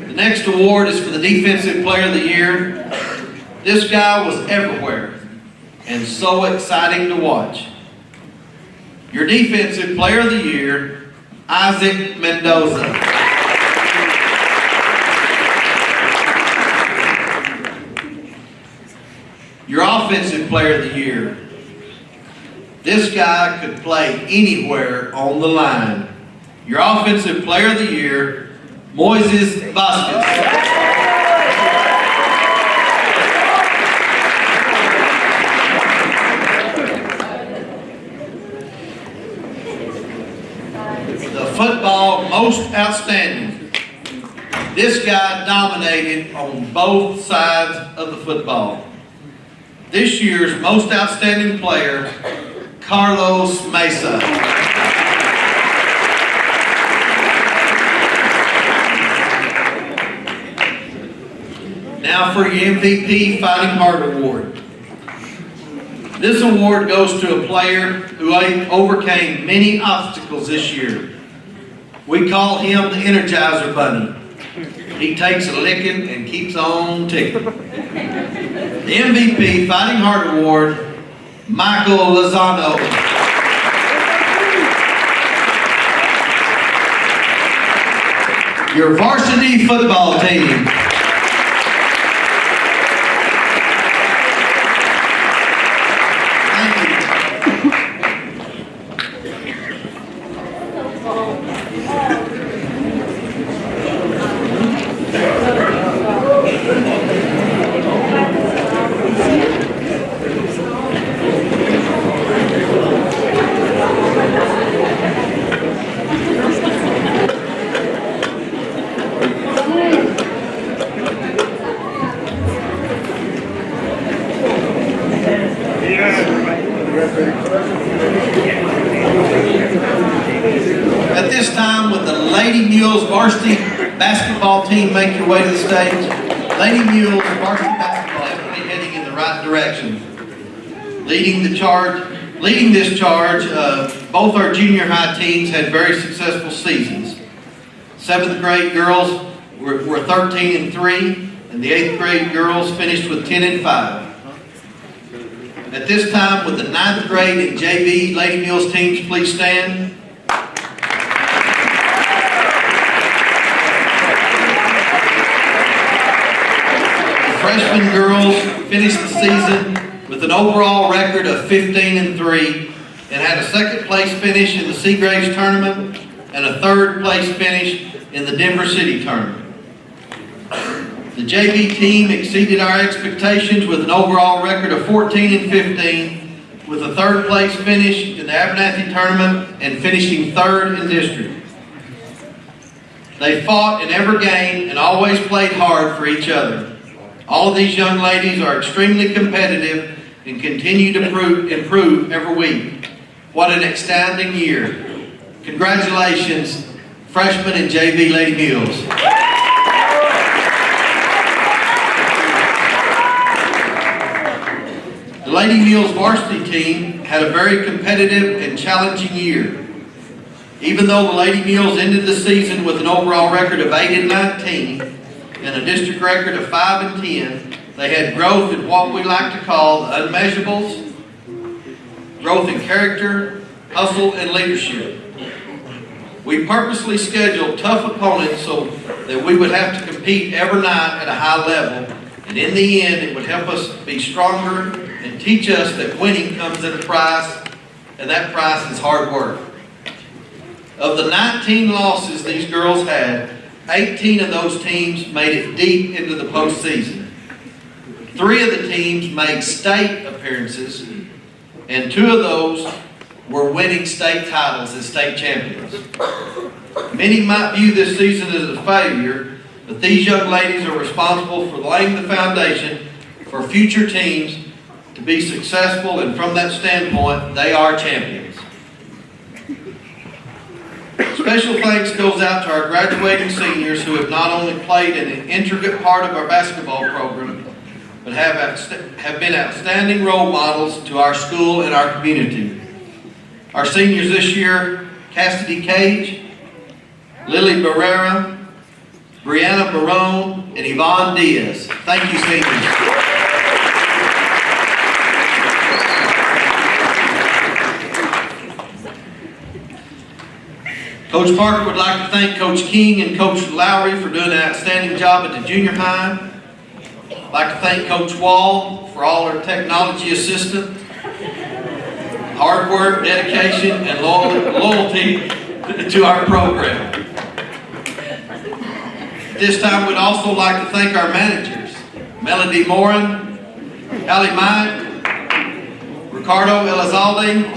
The next award is for the Defensive Player of the Year. This guy was everywhere and so exciting to watch. Your Defensive Player of the Year, Isaac Mendoza. Your Offensive Player of the Year. This guy could play anywhere on the line. Your Offensive Player of the Year, Moises Vasquez. Football most outstanding. This guy dominated on both sides of the football. This year's most outstanding player, Carlos Mesa. Now for your MVP Fighting Heart Award. This award goes to a player who overcame many obstacles this year. We call him the Energizer Bunny. He takes a licking and keeps on ticking. The MVP Fighting Heart Award, Michael Lozano. Your varsity football team. At this time, would the Lady Mules varsity basketball team make your way to the stage? Lady Mules varsity basketball definitely heading in the right direction. Leading this charge, both our junior high teams had very successful seasons. 7th grade girls were 13-3, and and the 8th grade girls finished with 10 and 5. At this time, would the 9th grade and JV Lady Mules teams please stand? The freshman girls finished the season with an overall record of 15 and 3 and had a 2nd place finish in the Seagraves tournament and a 3rd place finish in the Denver City tournament. The JV team exceeded our expectations with an overall record of 14 and 15, with a 3rd place finish in the Abernathy tournament and finishing 3rd in district. They fought in every game and always played hard for each other. All of these young ladies are extremely competitive and continue to improve every week. What an outstanding year. Congratulations, freshmen and JV Lady Mules. The Lady Mules varsity team had a very competitive and challenging year. Even though the Lady Mules ended the season with an overall record of 8 and 19 and a district record of 5 and 10, they had growth in what we like to call the unmeasurables, growth in character, hustle, and leadership. We purposely scheduled tough opponents so that we would have to compete every night at a high level, and in the end, it would help us be stronger and teach us that winning comes at a price, and that price is hard work. Of the 19 losses these girls had, 18 of those teams made it deep into the postseason. 3 of the teams made state appearances, and 2 of those were winning state titles as state champions. Many might view this season as a failure, but these young ladies are responsible for laying the foundation for future teams to be successful, and from that standpoint, they are champions. Special thanks goes out to our graduating seniors who have not only played an intricate part of our basketball program, but have been outstanding role models to our school and our community. Our seniors this year, Cassidy Cage, Lily Barrera, Brianna Barone, and Yvonne Diaz. Thank you, seniors. Coach Parker would like to thank Coach King and Coach Lowry for doing an outstanding job at the junior high. I'd like to thank Coach Wall for all her technology assistance, hard work, dedication, and loyalty to our program. This time we'd also like to thank our managers, Melody Morin, Allie Mike, Ricardo Elizalde,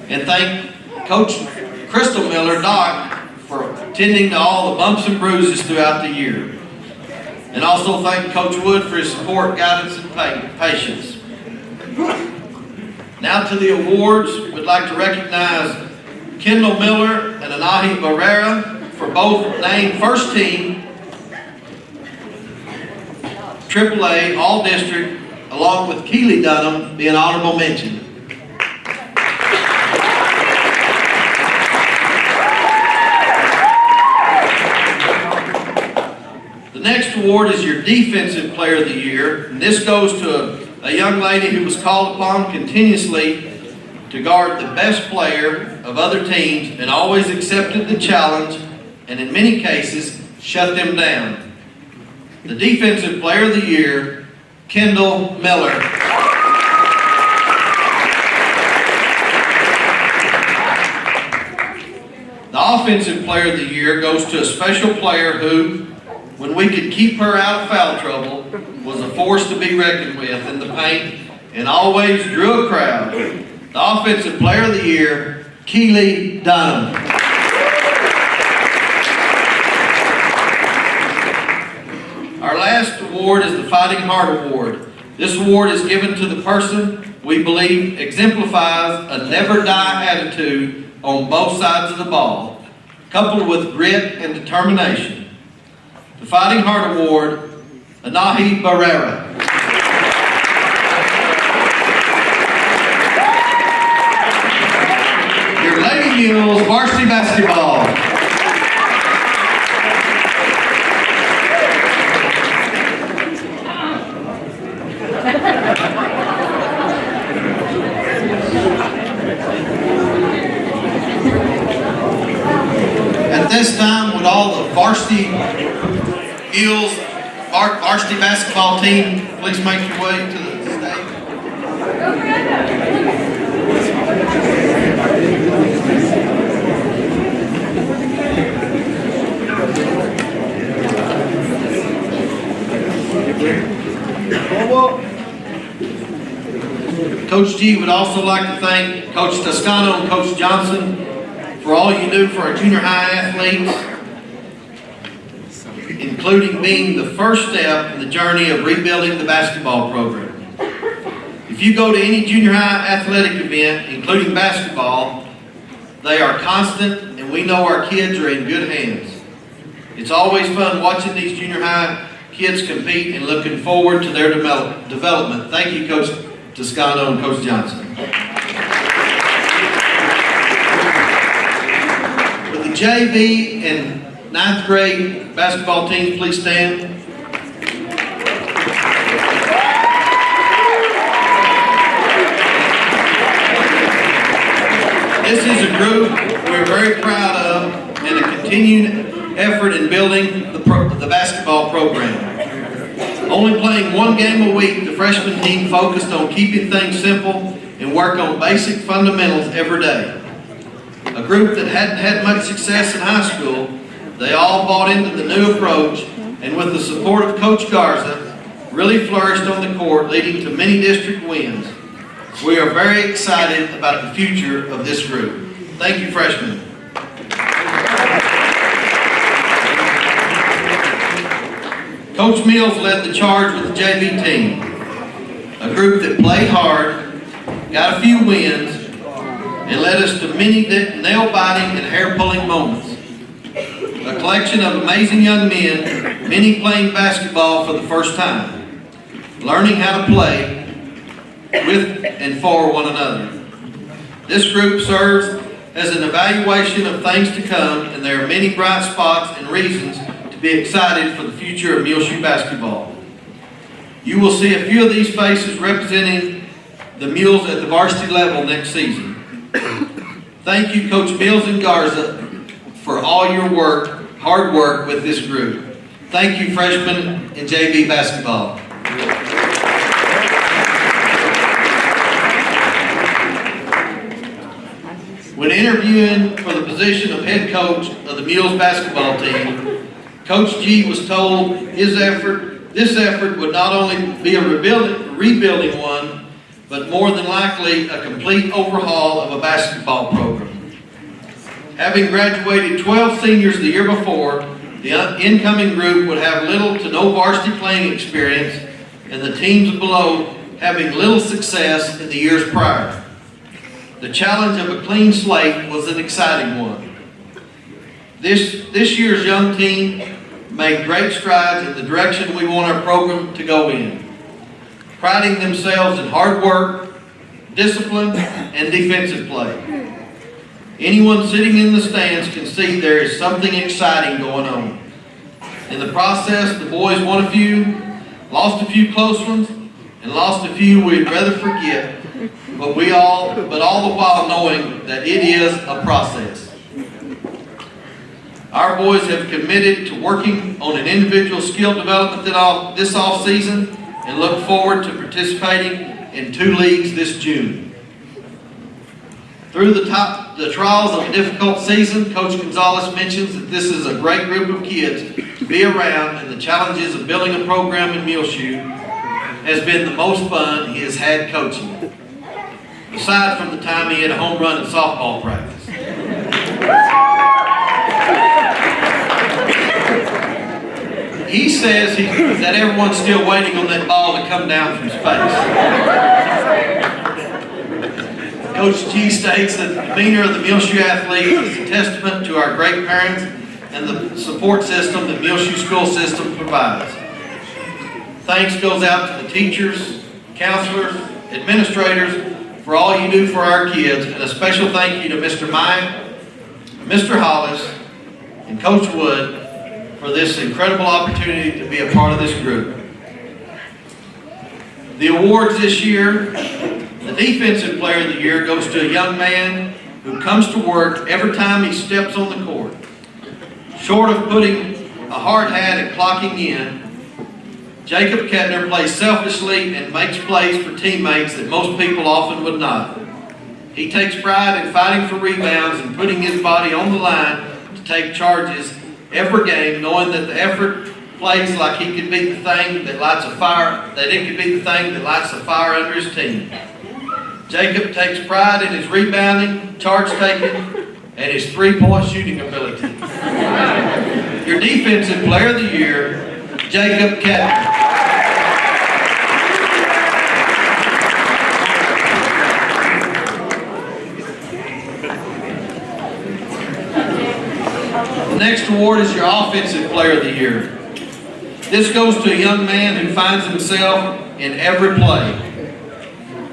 and thank Coach Crystal Miller, Doc, for attending to all the bumps and bruises throughout the year. And also thank Coach Wood for his support, guidance, and patience. Now to the awards. We'd like to recognize Kendall Miller and Anahi Barrera for both named first team, AAA, all district, along with Keely Dunham being honorable mention. The next award is your Defensive Player of the Year, and this goes to a young lady who was called upon continuously to guard the best player of other teams and always accepted the challenge and in many cases shut them down. The Defensive Player of the Year, Kendall Miller. The Offensive Player of the Year goes to a special player who, when we could keep her out of foul trouble, was a force to be reckoned with in the paint and always drew a crowd. The Offensive Player of the Year, Keely Dunham. Our last award is the Fighting Heart Award. This award is given to the person we believe exemplifies a never-die attitude on both sides of the ball, coupled with grit and determination. The Fighting Heart Award, Anahi Barrera. Your Lady Mules varsity basketball. varsity Mules varsity basketball team, please make your way to the stage. Coach G would also like to thank Coach Toscano and Coach Johnson for all you do for our junior high athletes, including being the first step in the journey of rebuilding the basketball program. If you go to any junior high athletic event, including basketball, they are constant, and we know our kids are in good hands. It's always fun watching these junior high kids compete and looking forward to their development. Thank you, Coach Toscano and Coach Johnson. With the JV and 9th grade basketball teams, please stand. This is a group we're very proud of and a continued effort in building the basketball program. Only playing one game a week, the freshman team focused on keeping things simple and work on basic fundamentals every day. A group that hadn't had much success in high school, they all bought into the new approach, and with the support of Coach Garza, really flourished on the court, leading to many district wins. We are very excited about the future of this group. Thank you, freshmen. Coach Mills led the charge with the JV team, a group that played hard, got a few wins, and led us to many nail-biting and hair-pulling moments. A collection of amazing young men, many playing basketball for the first time, learning how to play with and for one another. This group serves as an evaluation of things to come, and there are many bright spots and reasons to be excited for the future of Muleshoe basketball. You will see a few of these faces representing the Mules at the varsity level next season. Thank you, Coach Mills and Garza, for all your hard work with this group. Thank you, freshmen in JV basketball. When interviewing for the position of head coach of the Mules basketball team, Coach G was told this effort would not only be a rebuilding one, but more than likely a complete overhaul of a basketball program. Having graduated 12 seniors the year before, the incoming group would have little to no varsity playing experience, and the teams below having little success in the years prior. The challenge of a clean slate was an exciting one. This year's young team made great strides in the direction we want our program to go in, priding themselves in hard work, discipline, and defensive play. Anyone sitting in the stands can see there is something exciting going on. In the process, the boys won a few, lost a few close ones, and lost a few we'd rather forget, but all the while knowing that it is a process. Our boys have committed to working on an individual skill development this off season and look forward to participating in 2 leagues this June. Through the trials of a difficult season, Coach Gonzalez mentions that this is a great group of kids to be around, and the challenges of building a program in Muleshoe has been the most fun he has had coaching, aside from the time he had a home run in softball practice. He says that everyone's still waiting on that ball to come down from space. Coach G states that the demeanor of the Muleshoe athletes is a testament to our great parents and the support system that Muleshoe school system provides. Thanks goes out to the teachers, counselors, administrators for all you do for our kids, and a special thank you to Mr. Mike, Mr. Hollis, and Coach Wood for this incredible opportunity to be a part of this group. The awards this year, the Defensive Player of the Year goes to a young man who comes to work every time he steps on the court. Short of putting a hard hat at clocking in, Jacob Kettner plays selfishly and makes plays for teammates that most people often would not. He takes pride in fighting for rebounds and putting his body on the line to take charges every game, knowing that the effort plays like he could be the thing that lights a fire, that it could be the thing that lights a fire under his team. Jacob takes pride in his rebounding, charge taking, and his three-point shooting ability. Your Defensive Player of the Year, Jacob Kettner. The next award is your Offensive Player of the Year. This goes to a young man who finds himself in every play.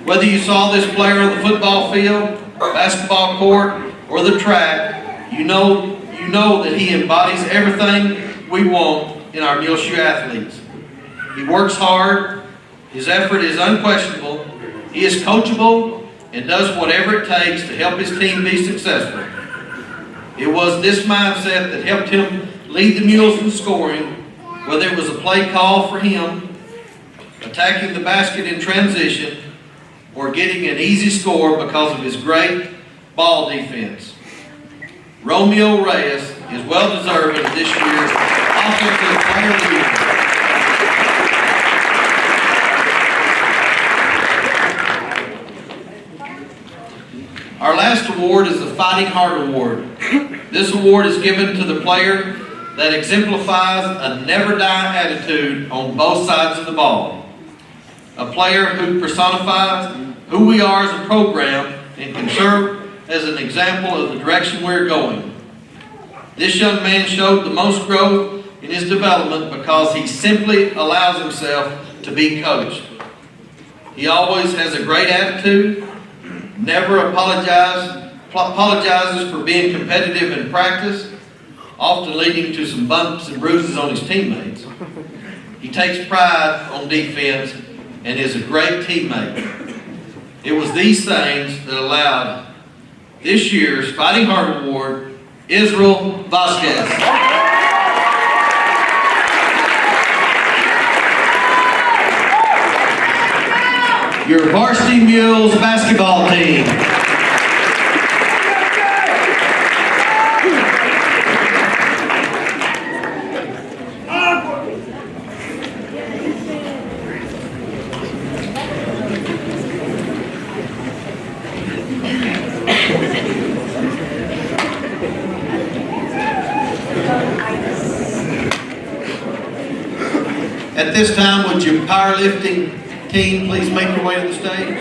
Whether you saw this player on the football field, basketball court, or the track, you know that he embodies everything we want in our Muleshoe athletes. He works hard, his effort is unquestionable, he is coachable, and does whatever it takes to help his team be successful. It was this mindset that helped him lead the Mules in scoring, whether it was a play call for him, attacking the basket in transition, or getting an easy score because of his great ball defense. Romeo Reyes is well-deserved of this year's Offensive Player of the Year. Our last award is the Fighting Heart Award. This award is given to the player that exemplifies a never-die attitude on both sides of the ball. A player who personifies who we are as a program and can serve as an example of the direction we're going. This young man showed the most growth in his development because he simply allows himself to be coached. He always has a great attitude, never apologizes for being competitive in practice, often leading to some bumps and bruises on his teammates. He takes pride on defense and is a great teammate. It was these things that allowed this year's Fighting Heart Award, Israel Vasquez. Your Varsity Mules basketball team. At this time, would your powerlifting team please make your way to the stage?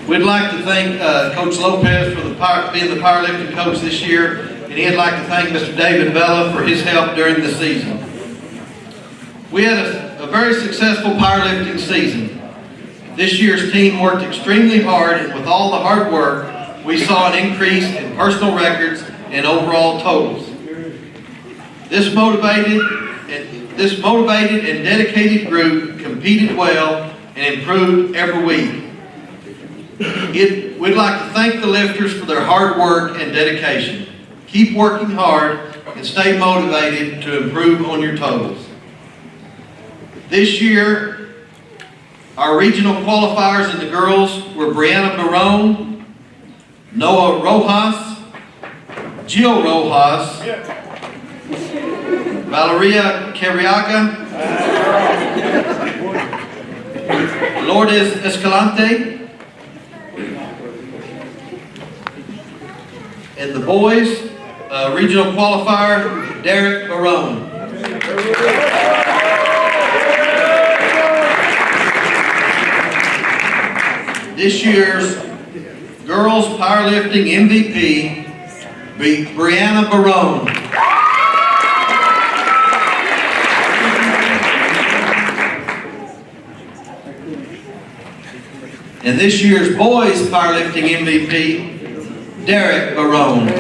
We'd like to thank Coach Lopez for being the powerlifting coach this year, and he'd like to thank Mr. David Vela for his help during the season. We had a very successful powerlifting season. This year's team worked extremely hard, and with all the hard work, we saw an increase in personal records and overall totals. This motivated and dedicated group competed well and improved every week. We'd like to thank the lifters for their hard work and dedication. Keep working hard and stay motivated to improve on your totals. This year, our regional qualifiers in the girls were Brianna Barone, Noah Rojas, Jill Rojas, Valeria Carriaga, Lourdes Escalante, and the boys, regional qualifier, Derek Barone. This year's girls powerlifting MVP, Brianna Barone. And this year's boys powerlifting MVP, Derek Barone.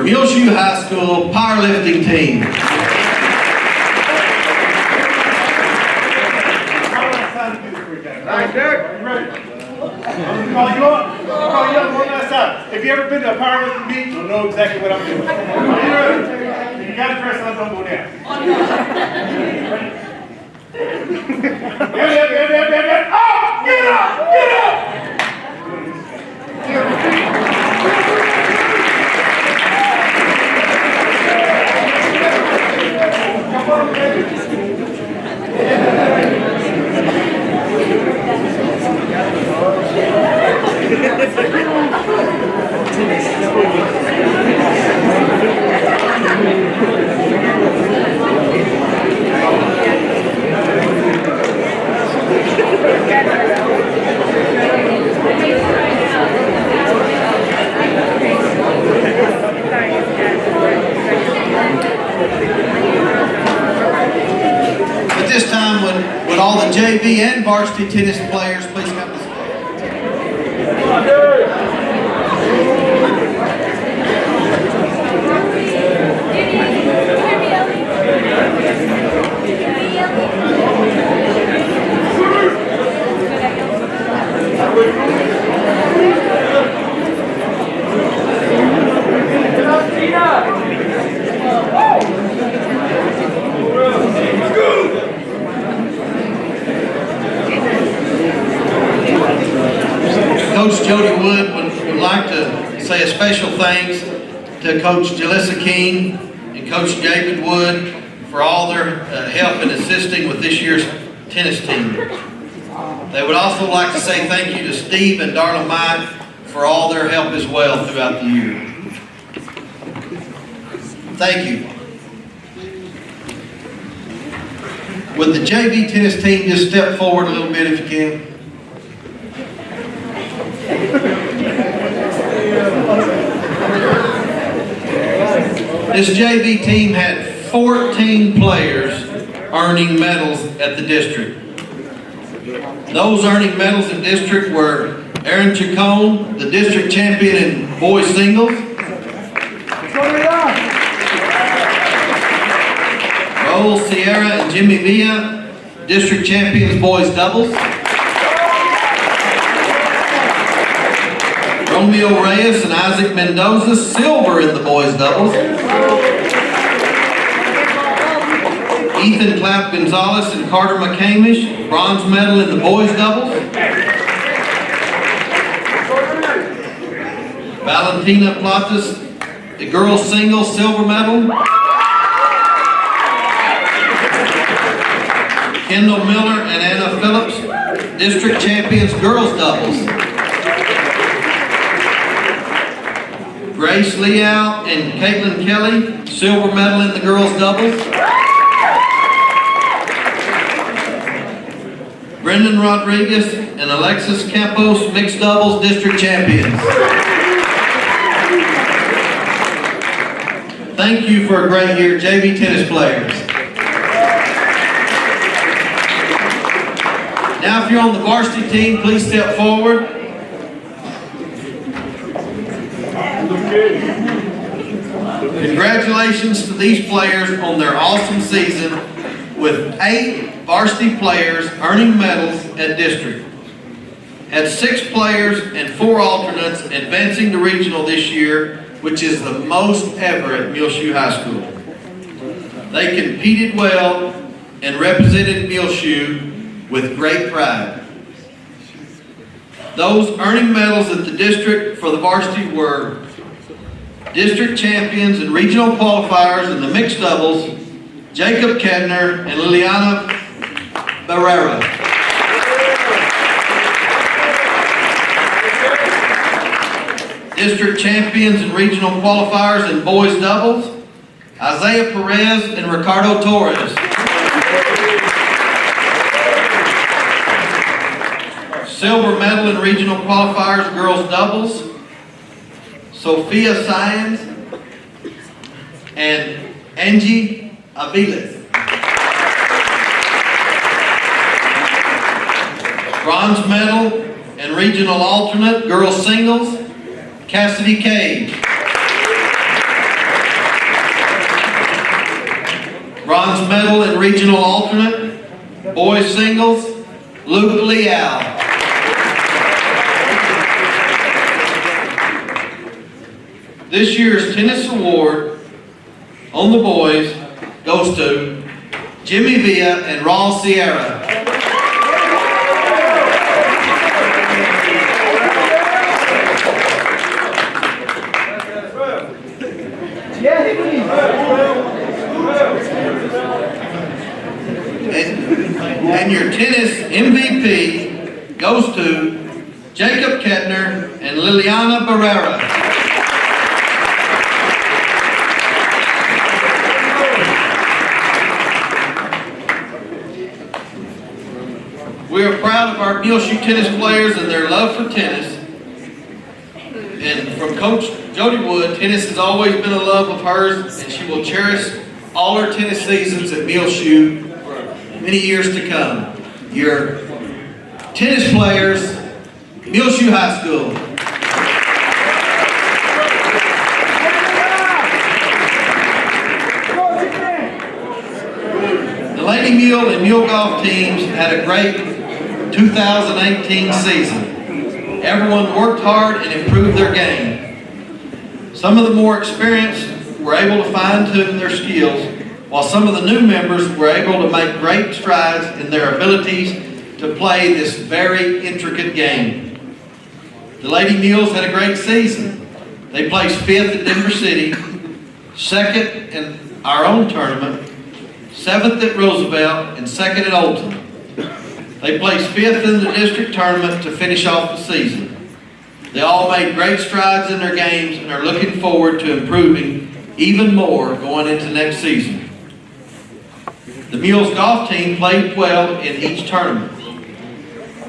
Muleshoe High School powerlifting team. Right, Derek, are you ready? I'm gonna call you up. I'll call you up one last time. If you ever been to a powerlifting meet, you'll know exactly what I'm doing. Are you ready? You gotta press on, don't go down. Get up! Get up! Get up! At this time, would all the JV and varsity tennis players please come to the stage? Coach Jody Wood would like to say a special thanks to Coach Jalissa King and Coach David Wood for all their help in assisting with this year's tennis team. They would also like to say thank you to Steve and Darla Mike for all their help as well throughout the year. Thank you. Would the JV tennis team just step forward a little bit if you can? This JV team had 14 players earning medals at the district. Those earning medals in district were Aaron Chacon, the district champion in boys singles. Raul Sierra and Jimmy Villa, district champions boys doubles. Romeo Reyes and Isaac Mendoza, silver in the boys doubles. Ethan Clapp Gonzalez and Carter McCamish, bronze medal in the boys doubles. Valentina Platas, the girls singles, silver medal. Kendall Miller and Anna Phillips, district champions, girls doubles. Grace Leal and Caitlin Kelly, silver medal in the girls doubles. Brendan Rodriguez and Alexis Campos, mixed doubles, district champions. Thank you for a great year, JV tennis players. Now if you're on the varsity team, please step forward. Congratulations to these players on their awesome season with 8 varsity players earning medals at district. Had 6 players and 4 alternates advancing to regional this year, which is the most ever at Muleshoe High School. They competed well and represented Muleshoe with great pride. Those earning medals at the district for the varsity were district champions and regional qualifiers in the mixed doubles, Jacob Kedner and Liliana Barrera. District champions and regional qualifiers in boys doubles, Isaiah Perez and Ricardo Torres. Silver medal in regional qualifiers, girls doubles, Sophia Sáenz and Angie Aviles. Bronze medal and regional alternate, girls singles, Cassidy Cage. Bronze medal and regional alternate, boys singles, Luke Leal. This year's tennis award on the boys goes to Jimmy Villa and Raul Sierra. And your tennis MVP goes to Jacob Kettner and Liliana Barrera. We are proud of our Muleshoe tennis players and their love for tennis. And from Coach Jody Wood, tennis has always been a love of hers, and she will cherish all her tennis seasons at Muleshoe for many years to come. Your tennis players, Muleshoe High School. The Lady Mule and Mule Golf teams had a great 2018 season. Everyone worked hard and improved their game. Some of the more experienced were able to fine-tune their skills, while some of the new members were able to make great strides in their abilities to play this very intricate game. The Lady Mules had a great season. They placed 5th at Denver City, 2nd in our own tournament, 7th at Roosevelt, and 2nd at Olton. They placed 5th in the district tournament to finish off the season. They all made great strides in their games and are looking forward to improving even more going into next season. The Mules golf team played well in each tournament.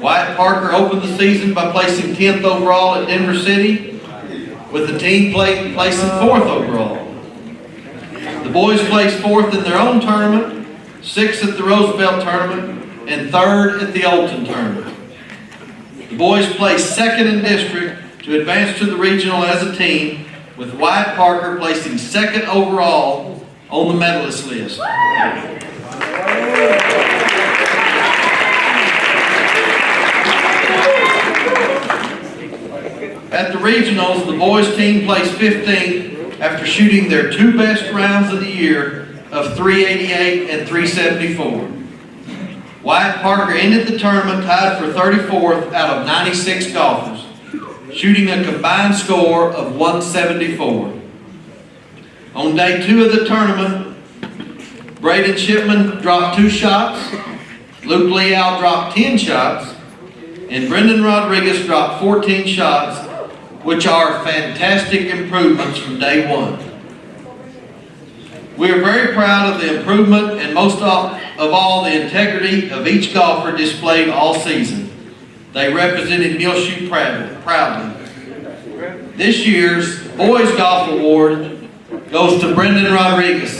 Wyatt Parker opened the season by placing 10th overall at Denver City, with the team placing 4th overall. The boys placed 4th in their own tournament, 6th at the Roosevelt tournament, and 3rd at the Olton tournament. The boys placed 2nd in district to advance to the regional as a team, with Wyatt Parker placing 2nd overall on the medalist list. At the regionals, the boys team placed 15th after shooting their 2 best rounds of the year of 388 and 374. Wyatt Parker ended the tournament tied for 34th out of 96 golfers, shooting a combined score of 174. On day 2 of the tournament, Braden Shipman dropped 2 shots, Luke Leal dropped 10 shots, and Brendan Rodriguez dropped 14 shots, which are fantastic improvements from day 1. We are very proud of the improvement and most of all the integrity of each golfer displayed all season. They represented Muleshoe proudly. This year's Boys Golf Award goes to Brendan Rodriguez.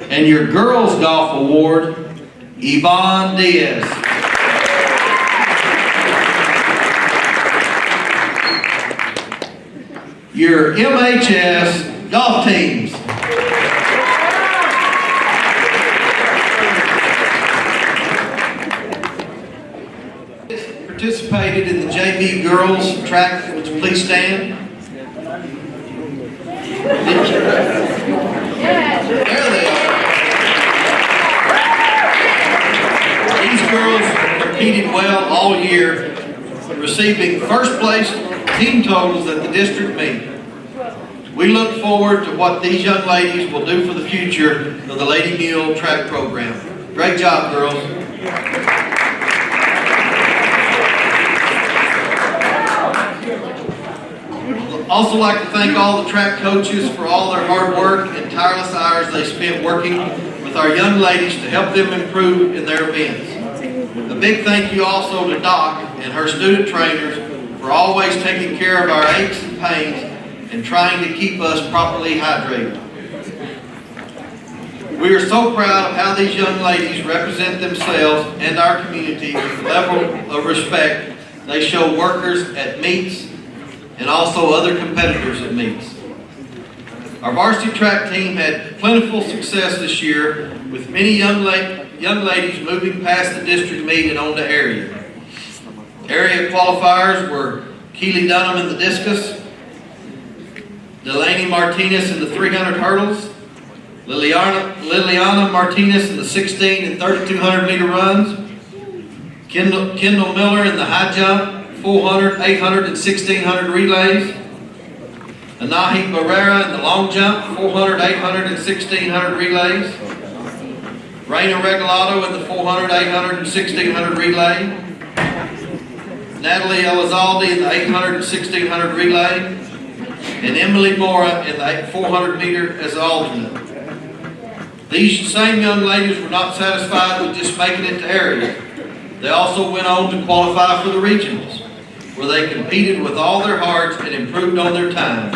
And your Girls Golf Award, Yvonne Diaz. Your MHS golf teams. Participated in the JV girls track. Would you please stand? There they are. These girls competed well all year, receiving first place team totals at the district meet. We look forward to what these young ladies will do for the future of the Lady Mule track program. Great job, girls. I'd also like to thank all the track coaches for all their hard work and tireless hours they spent working with our young ladies to help them improve in their events. A big thank you also to Doc and her student trainers for always taking care of our aches and pains and trying to keep us properly hydrated. We are so proud of how these young ladies represent themselves and our community with the level of respect they show workers at meets and also other competitors at meets. Our varsity track team had plentiful success this year with many young ladies moving past the district meet and on to area. Area qualifiers were Keely Dunham in the discus, Delaney Martinez in the 300 hurdles, Liliana Martinez in the 16 and 3200 meter runs, Kendall Miller in the high jump, 400, 800, and 1600 relays, Anahi Barrera in the long jump, 400, 800, and 1600 relays, Raina Regalado in the 400, 800, and 1600 relay, Natalie Elizalde in the 800 and 1600 relay, and Emily Mora in the 400 meter as alternate. These same young ladies were not satisfied with just making it to area. They also went on to qualify for the regionals, where they competed with all their hearts and improved on their times.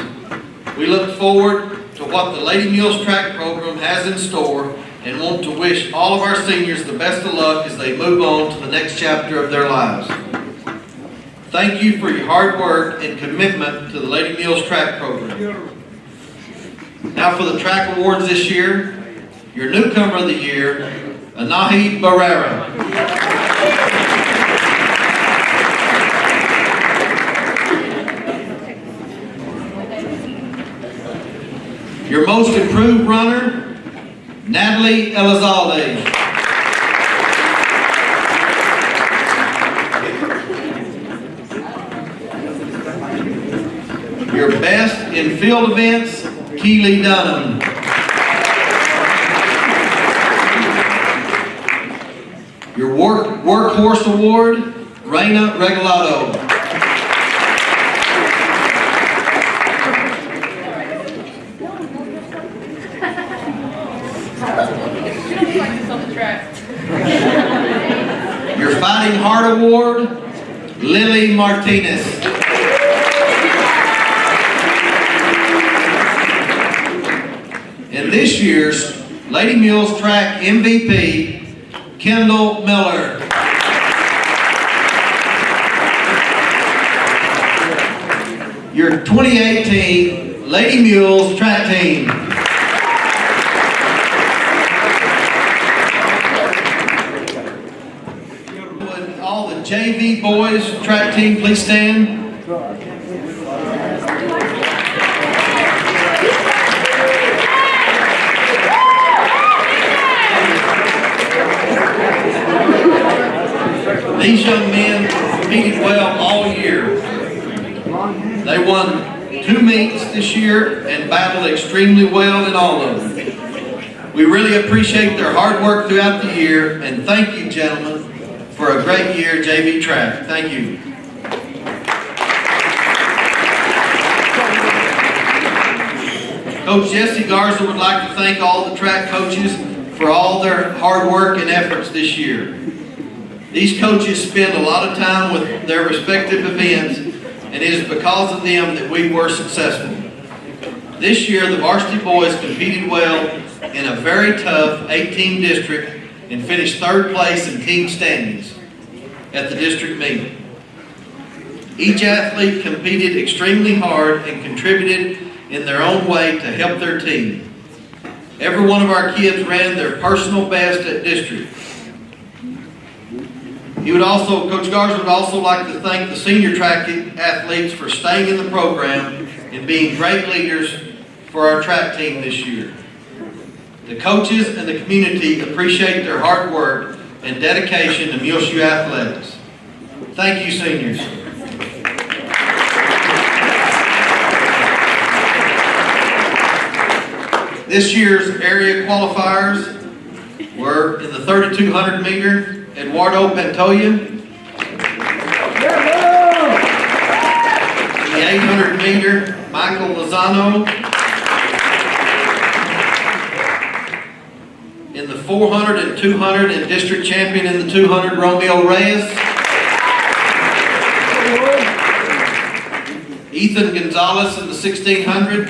We look forward to what the Lady Mules track program has in store and want to wish all of our seniors the best of luck as they move on to the next chapter of their lives. Thank you for your hard work and commitment to the Lady Mules track program. Now for the track awards this year, your newcomer of the year, Anahi Barrera. Your most improved runner, Natalie Elizalde. Your best in field events, Keely Dunham. Your workhorse award, Raina Regalado. Your Fighting Heart Award, Lily Martinez. And this year's Lady Mules Track MVP, Kendall Miller. Your 2018 Lady Mules Track Team. Would all the JV boys track team please stand? These young men competed well all year. They won 2 meets this year and battled extremely well in all of them. We really appreciate their hard work throughout the year, and thank you, gentlemen, for a great year JV track. Thank you. Coach Jesse Garza would like to thank all the track coaches for all their hard work and efforts this year. These coaches spend a lot of time with their respective events, and it is because of them that we were successful. This year, the varsity boys competed well in a very tough 8-team district and finished 3rd place in team standings at the district meet. Each athlete competed extremely hard and contributed in their own way to help their team. Every one of our kids ran their personal best at district. Coach Garza would also like to thank the senior track athletes for staying in the program and being great leaders for our track team this year. The coaches and the community appreciate their hard work and dedication to MHS athletics. Thank you, seniors. This year's area qualifiers were in the 3200 meter, Eduardo Pantoya. In the 800 meter, Michael Lozano. In the 400 and 200 and district champion in the 200, Romeo Reyes. Ethan Gonzalez in the 1600.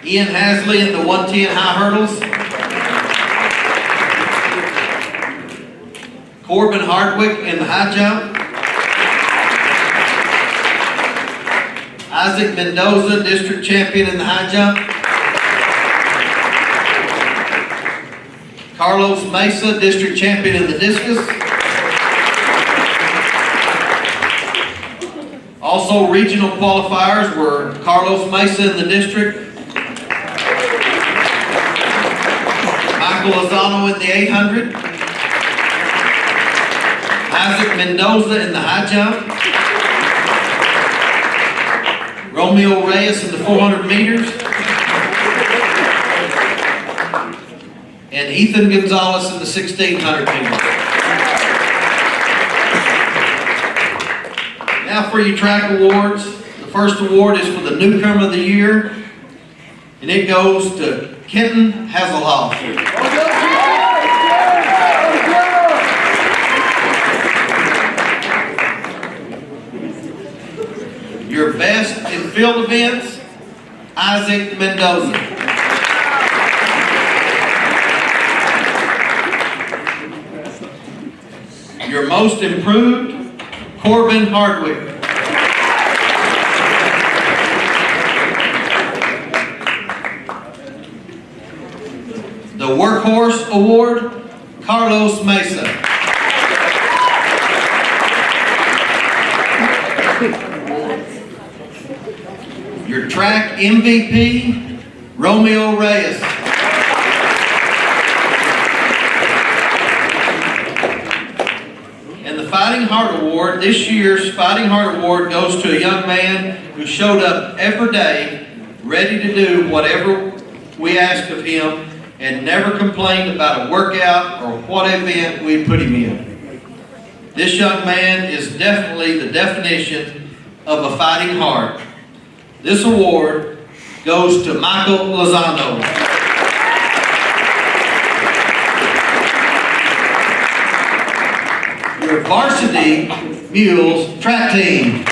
Ian Hasley in the 110 high hurdles. Corbin Hardwick in the high jump. Isaac Mendoza, district champion in the high jump. Carlos Mesa, district champion in the discus. Also, regional qualifiers were Carlos Mesa in the district, Michael Lozano in the 800, Isaac Mendoza in the high jump, Romeo Reyes in the 400 meters, and Ethan Gonzalez in the 1600 meters. Now for your track awards. The first award is for the newcomer of the year, and it goes to Kenton Hasselhoff. Your best in field events, Isaac Mendoza. Your most improved, Corbin Hardwick. The Workhorse Award, Carlos Mesa. Your track MVP, Romeo Reyes. And the Fighting Heart Award, this year's Fighting Heart Award goes to a young man who showed up every day, ready to do whatever we asked of him, and never complained about a workout or what event we put him in. This young man is definitely the definition of a fighting heart. This award goes to Michael Lozano. Your varsity mules track team.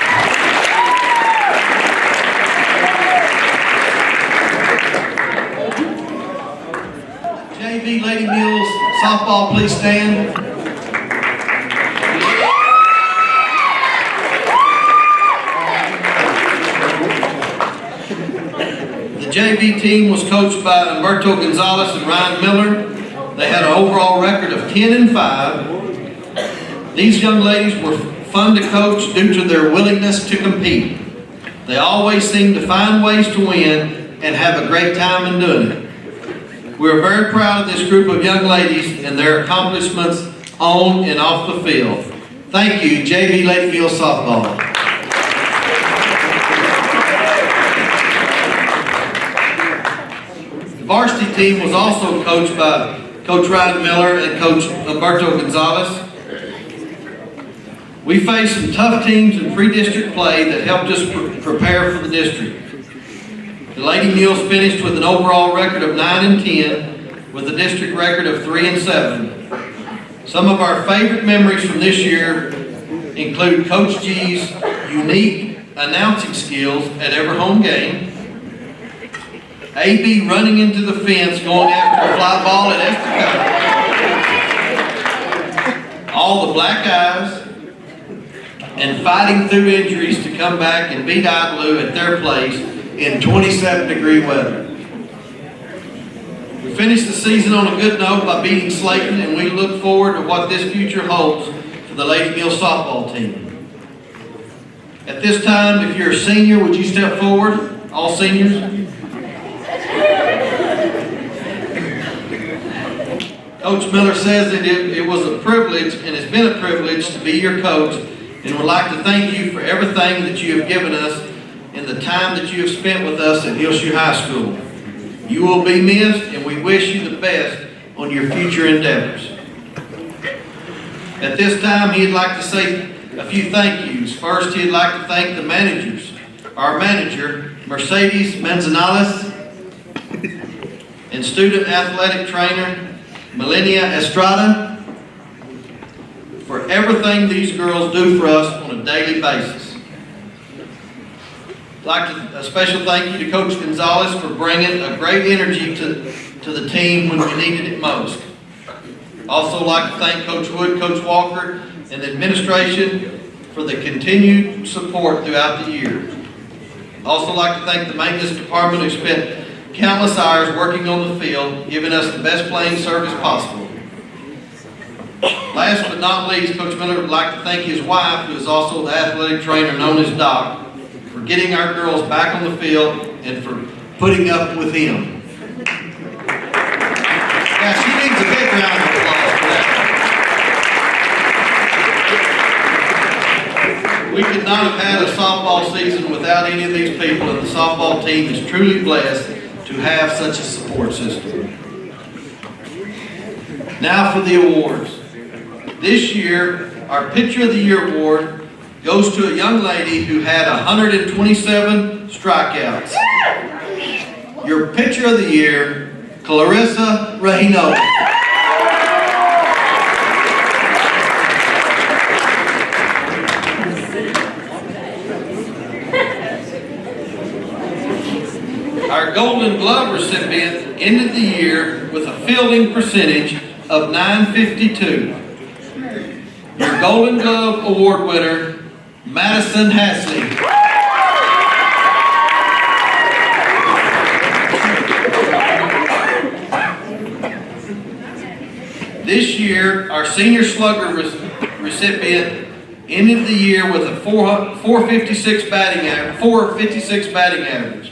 JV Lady Mules softball, please stand. The JV team was coached by Humberto Gonzalez and Ryan Miller. They had an overall record of 10-5. These young ladies were fun to coach due to their willingness to compete. They always seemed to find ways to win and have a great time in doing it. We are very proud of this group of young ladies and their accomplishments on and off the field. Thank you, JV Lady Mules Softball. The varsity team was also coached by Coach Ryan Miller and Coach Humberto Gonzalez. We faced some tough teams in pre-district play that helped us prepare for the district. The Lady Mules finished with an overall record of 9-10, with a district record of 3-7. Some of our favorite memories from this year include Coach G's unique announcing skills at every home game, AB running into the fence going after a fly ball at Estacada, all the black eyes, and fighting through injuries to come back and beat Idlew at their place in 27-degree weather. We finished the season on a good note by beating Slayton, and we look forward to what this future holds for the Lady Mules softball team. At this time, if you're a senior, would you step forward? All seniors. Coach Miller says that it was a privilege and has been a privilege to be your coach, and would like to thank you for everything that you have given us in the time that you have spent with us at Hillshoe High School. You will be missed, and we wish you the best on your future endeavors. At this time, he'd like to say a few thank yous. First, he'd like to thank the managers. Our manager, Mercedes Manzanales, and student athletic trainer, Melania Estrada, for everything these girls do for us on a daily basis. I'd like a special thank you to Coach Gonzalez for bringing a great energy to the team when we needed it most. Also like to thank Coach Wood, Coach Walker, and the administration for the continued support throughout the year. Also like to thank the maintenance department who spent countless hours working on the field, giving us the best playing service possible. Last but not least, Coach Miller would like to thank his wife, who is also the athletic trainer known as Doc, for getting our girls back on the field and for putting up with him. Yeah, she needs a big round of applause for that. We could not have had a softball season without any of these people, and the softball team is truly blessed to have such a support system. Now for the awards. This year, our Pitcher of the Year award goes to a young lady who had 127 strikeouts. Your Pitcher of the Year, Clarissa Rahino. Our Golden Glove recipient ended the year with a fielding percentage of .952. Your Golden Glove Award winner, Madison Hasley. This year, our Senior Slugger recipient ended the year with a 456 batting average.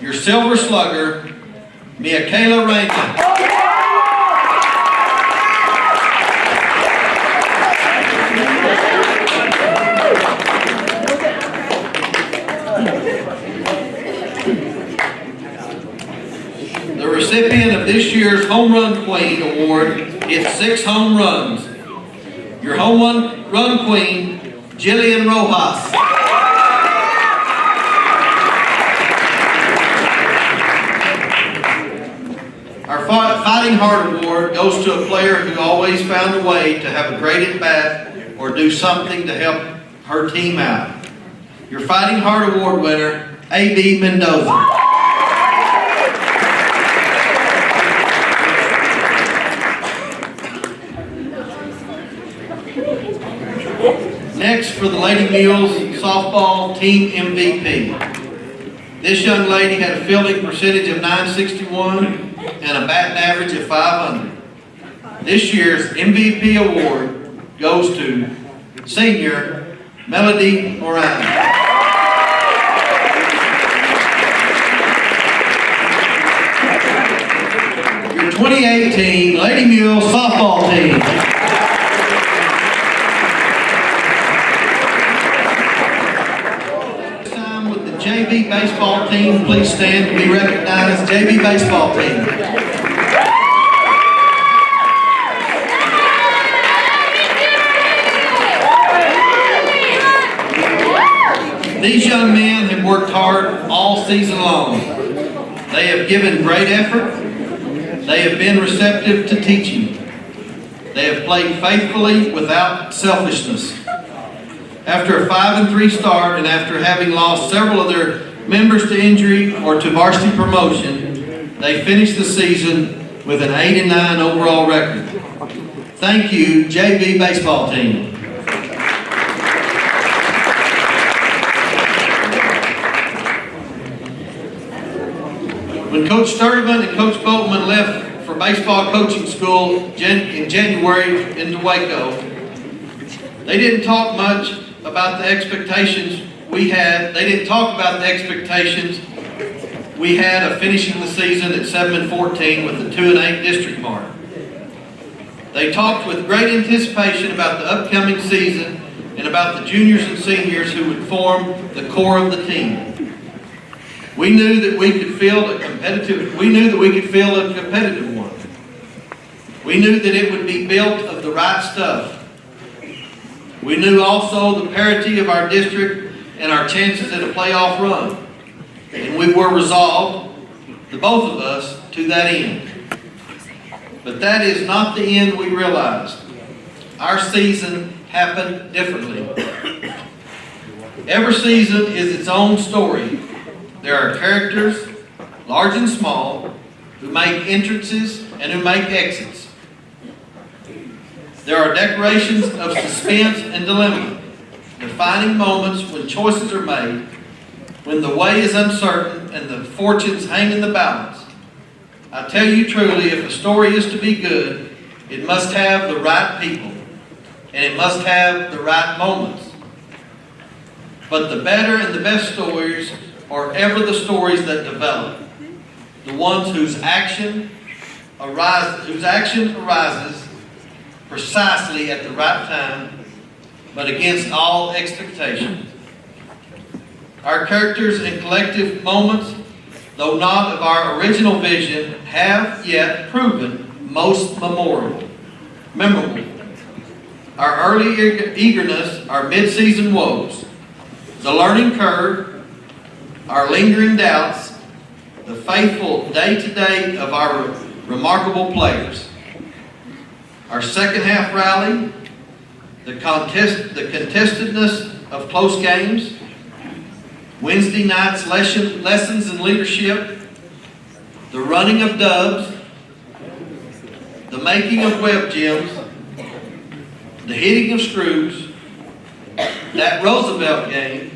Your Silver Slugger, Michaela Raymond. The recipient of this year's Home Run Queen Award is 6 home runs. Your Home Run Queen, Jillian Rojas. Our Fighting Heart Award goes to a player who always found a way to have a great at-bat or do something to help her team out. Your Fighting Heart Award winner, A.B. Mendoza. Next, for the Lady Mules softball team MVP. This young lady had a fielding percentage of .961 and a batting average of .500. This year's MVP award goes to senior Melody Moran. Your 2018 Lady Mules softball team. JV baseball team, please stand to be recognized. JV baseball team. These young men have worked hard all season long. They have given great effort. They have been receptive to teaching. They have played faithfully without selfishness. After a 5-3 start and after having lost several of their members to injury or to varsity promotion, they finished the season with an 8-9 overall record. Thank you, JV baseball team. When Coach Sturdivant and Coach Boatman left for baseball coaching school in January into Waco, they didn't talk much about the expectations we had. They didn't talk about the expectations we had of finishing the season at 7-14 with the 2-8 district mark. They talked with great anticipation about the upcoming season and about the juniors and seniors who would form the core of the team. We knew that we could field a competitive one. We knew that it would be built of the right stuff. We knew also the parity of our district and our chances at a playoff run. And we were resolved, the both of us, to that end. But that is not the end we realized. Our season happened differently. Every season is its own story. There are characters, large and small, who make entrances and who make exits. There are decorations of suspense and dilemma, defining moments when choices are made, when the way is uncertain and the fortunes hang in the balance. I tell you truly, if a story is to be good, it must have the right people, and it must have the right moments. But the better and the best stories are ever the stories that develop, the ones whose action arises precisely at the right time, but against all expectation. Our characters and collective moments, though not of our original vision, have yet proven most memorable. Our early eagerness, our mid-season woes, the learning curve, our lingering doubts, the faithful day-to-day of our remarkable players, our second half rally, the contestedness of close games, Wednesday night's lessons in leadership, the running of dubs, the making of web gems, the hitting of screws, that Roosevelt game,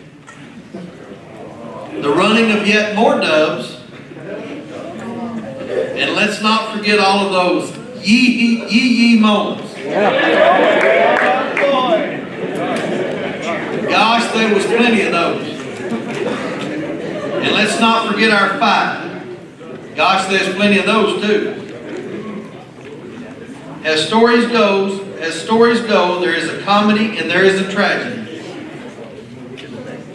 the running of yet more dubs, and let's not forget all of those yee moments. Gosh, there was plenty of those. And let's not forget our fight. Gosh, there's plenty of those too. As stories go, there is a comedy and there is a tragedy.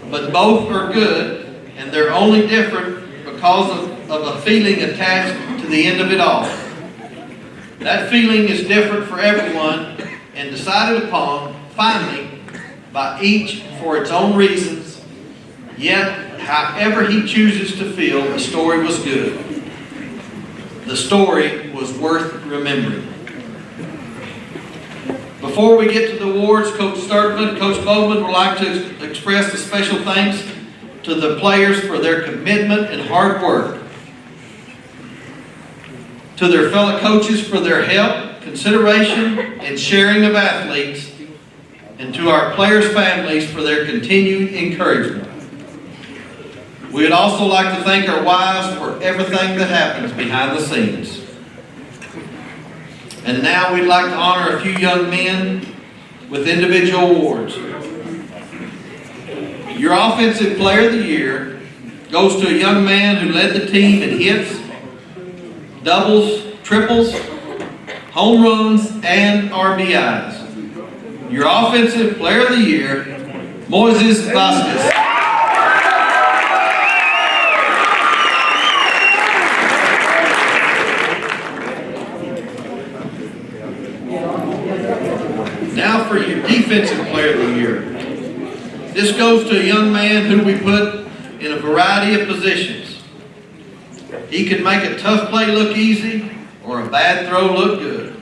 But both are good, and they're only different because of a feeling attached to the end of it all. That feeling is different for everyone and decided upon, finally, by each for its own reasons, yet however he chooses to feel, the story was good. The story was worth remembering. Before we get to the awards, Coach Sturtman, Coach Bowman would like to express a special thanks to the players for their commitment and hard work, to their fellow coaches for their help, consideration, and sharing of athletes, and to our players' families for their continued encouragement. We would also like to thank our wives for everything that happens behind the scenes. And now we'd like to honor a few young men with individual awards. Your Offensive Player of the Year goes to a young man who led the team in hits, doubles, triples, home runs, and RBIs. Your Offensive Player of the Year, Moises Vasquez. Now for your Defensive Player of the Year. This goes to a young man who we put in a variety of positions. He can make a tough play look easy or a bad throw look good.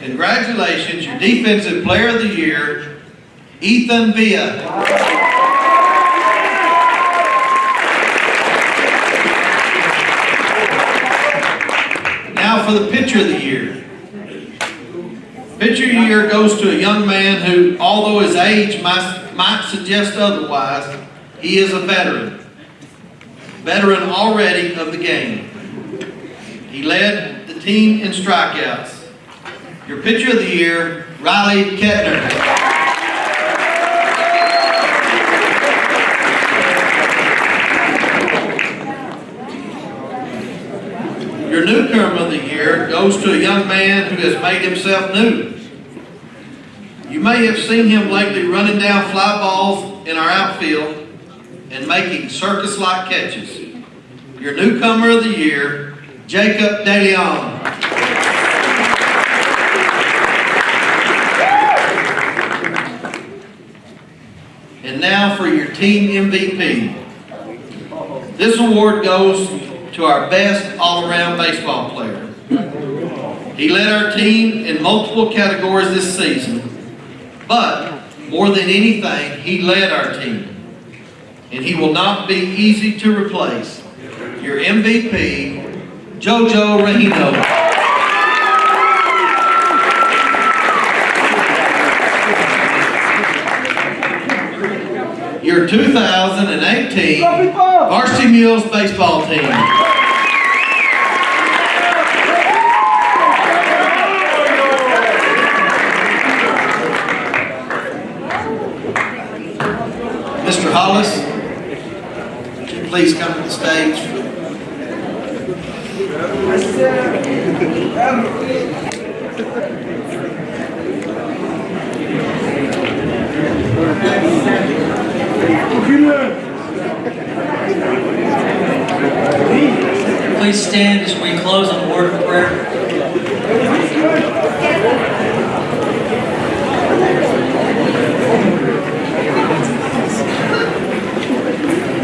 Congratulations, your Defensive Player of the Year, Ethan Villa. Now for the Pitcher of the Year. Pitcher of the Year goes to a young man who, although his age might suggest otherwise, he is a veteran. Veteran already of the game. He led the team in strikeouts. Your Pitcher of the Year, Riley Kettner. Your Newcomer of the Year goes to a young man who has made himself new. You may have seen him lately running down fly balls in our outfield and making circus-like catches. Your Newcomer of the Year, Jacob DeLeon. And now for your team MVP. This award goes to our best all-around baseball player. He led our team in multiple categories this season, but more than anything, he led our team. And he will not be easy to replace. Your MVP, JoJo Rahino. your 2018 Varsity Mules baseball team. Mr. Hollis, would you please come to the stage? Please stand as we close on a word of prayer.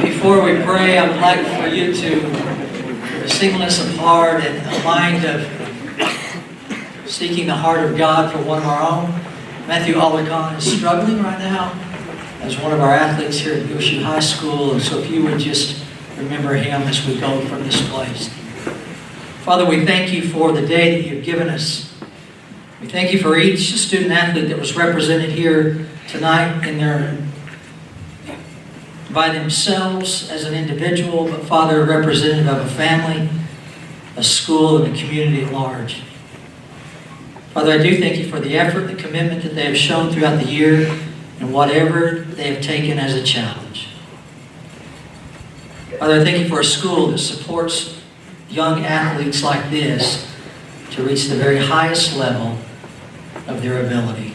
Before we pray, I would like for you to singleness of heart and a mind of seeking the heart of God for one of our own. Matthew Olicon is struggling right now as one of our athletes here at Goshen High School, and so if you would just remember him as we go from this place. Father, we thank you for the day that you've given us. We thank you for each student athlete that was represented here tonight in their by themselves as an individual, but Father, a representative of a family, a school, and the community at large. Father, I do thank you for the effort, the commitment that they have shown throughout the year, and whatever they have taken as a challenge. Father, I thank you for a school that supports young athletes like this to reach the very highest level of their ability.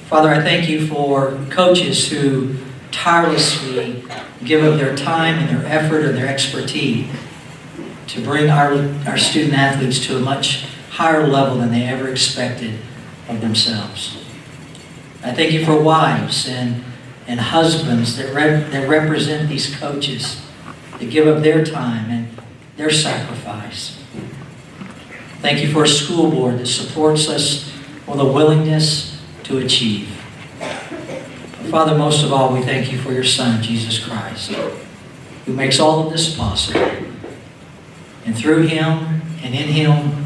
Father, I thank you for coaches who tirelessly give up their time and their effort and their expertise to bring our student athletes to a much higher level than they ever expected of themselves. I thank you for wives and husbands that represent these coaches, that give up their time and their sacrifice. Thank you for a school board that supports us with a willingness to achieve. Father, most of all, we thank you for your Son, Jesus Christ, who makes all of this possible. And through him and in him,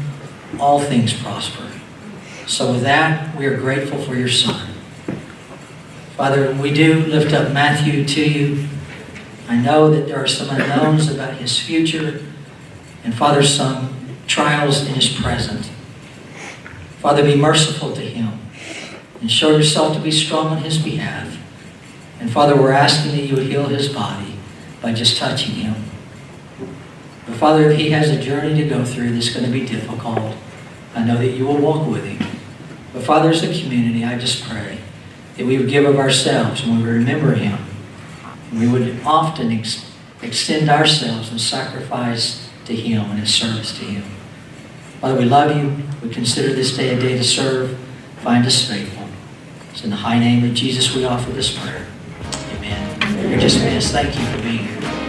all things prosper. So with that, we are grateful for your Son. Father, we do lift up Matthew to you. I know that there are some unknowns about his future, and Father, some trials in his present. Father, be merciful to him and show yourself to be strong on his behalf. And Father, we're asking that you would heal his body by just touching him. But Father, if he has a journey to go through that's going to be difficult, I know that you will walk with him. But Father, as a community, I just pray that we would give of ourselves and we would remember him. And we would often extend ourselves and sacrifice to him and his service to him. Father, we love you. We consider this day a day to serve. Find us faithful. It's in the high name of Jesus we offer this prayer. Amen. You're dismissed. Thank you for being here.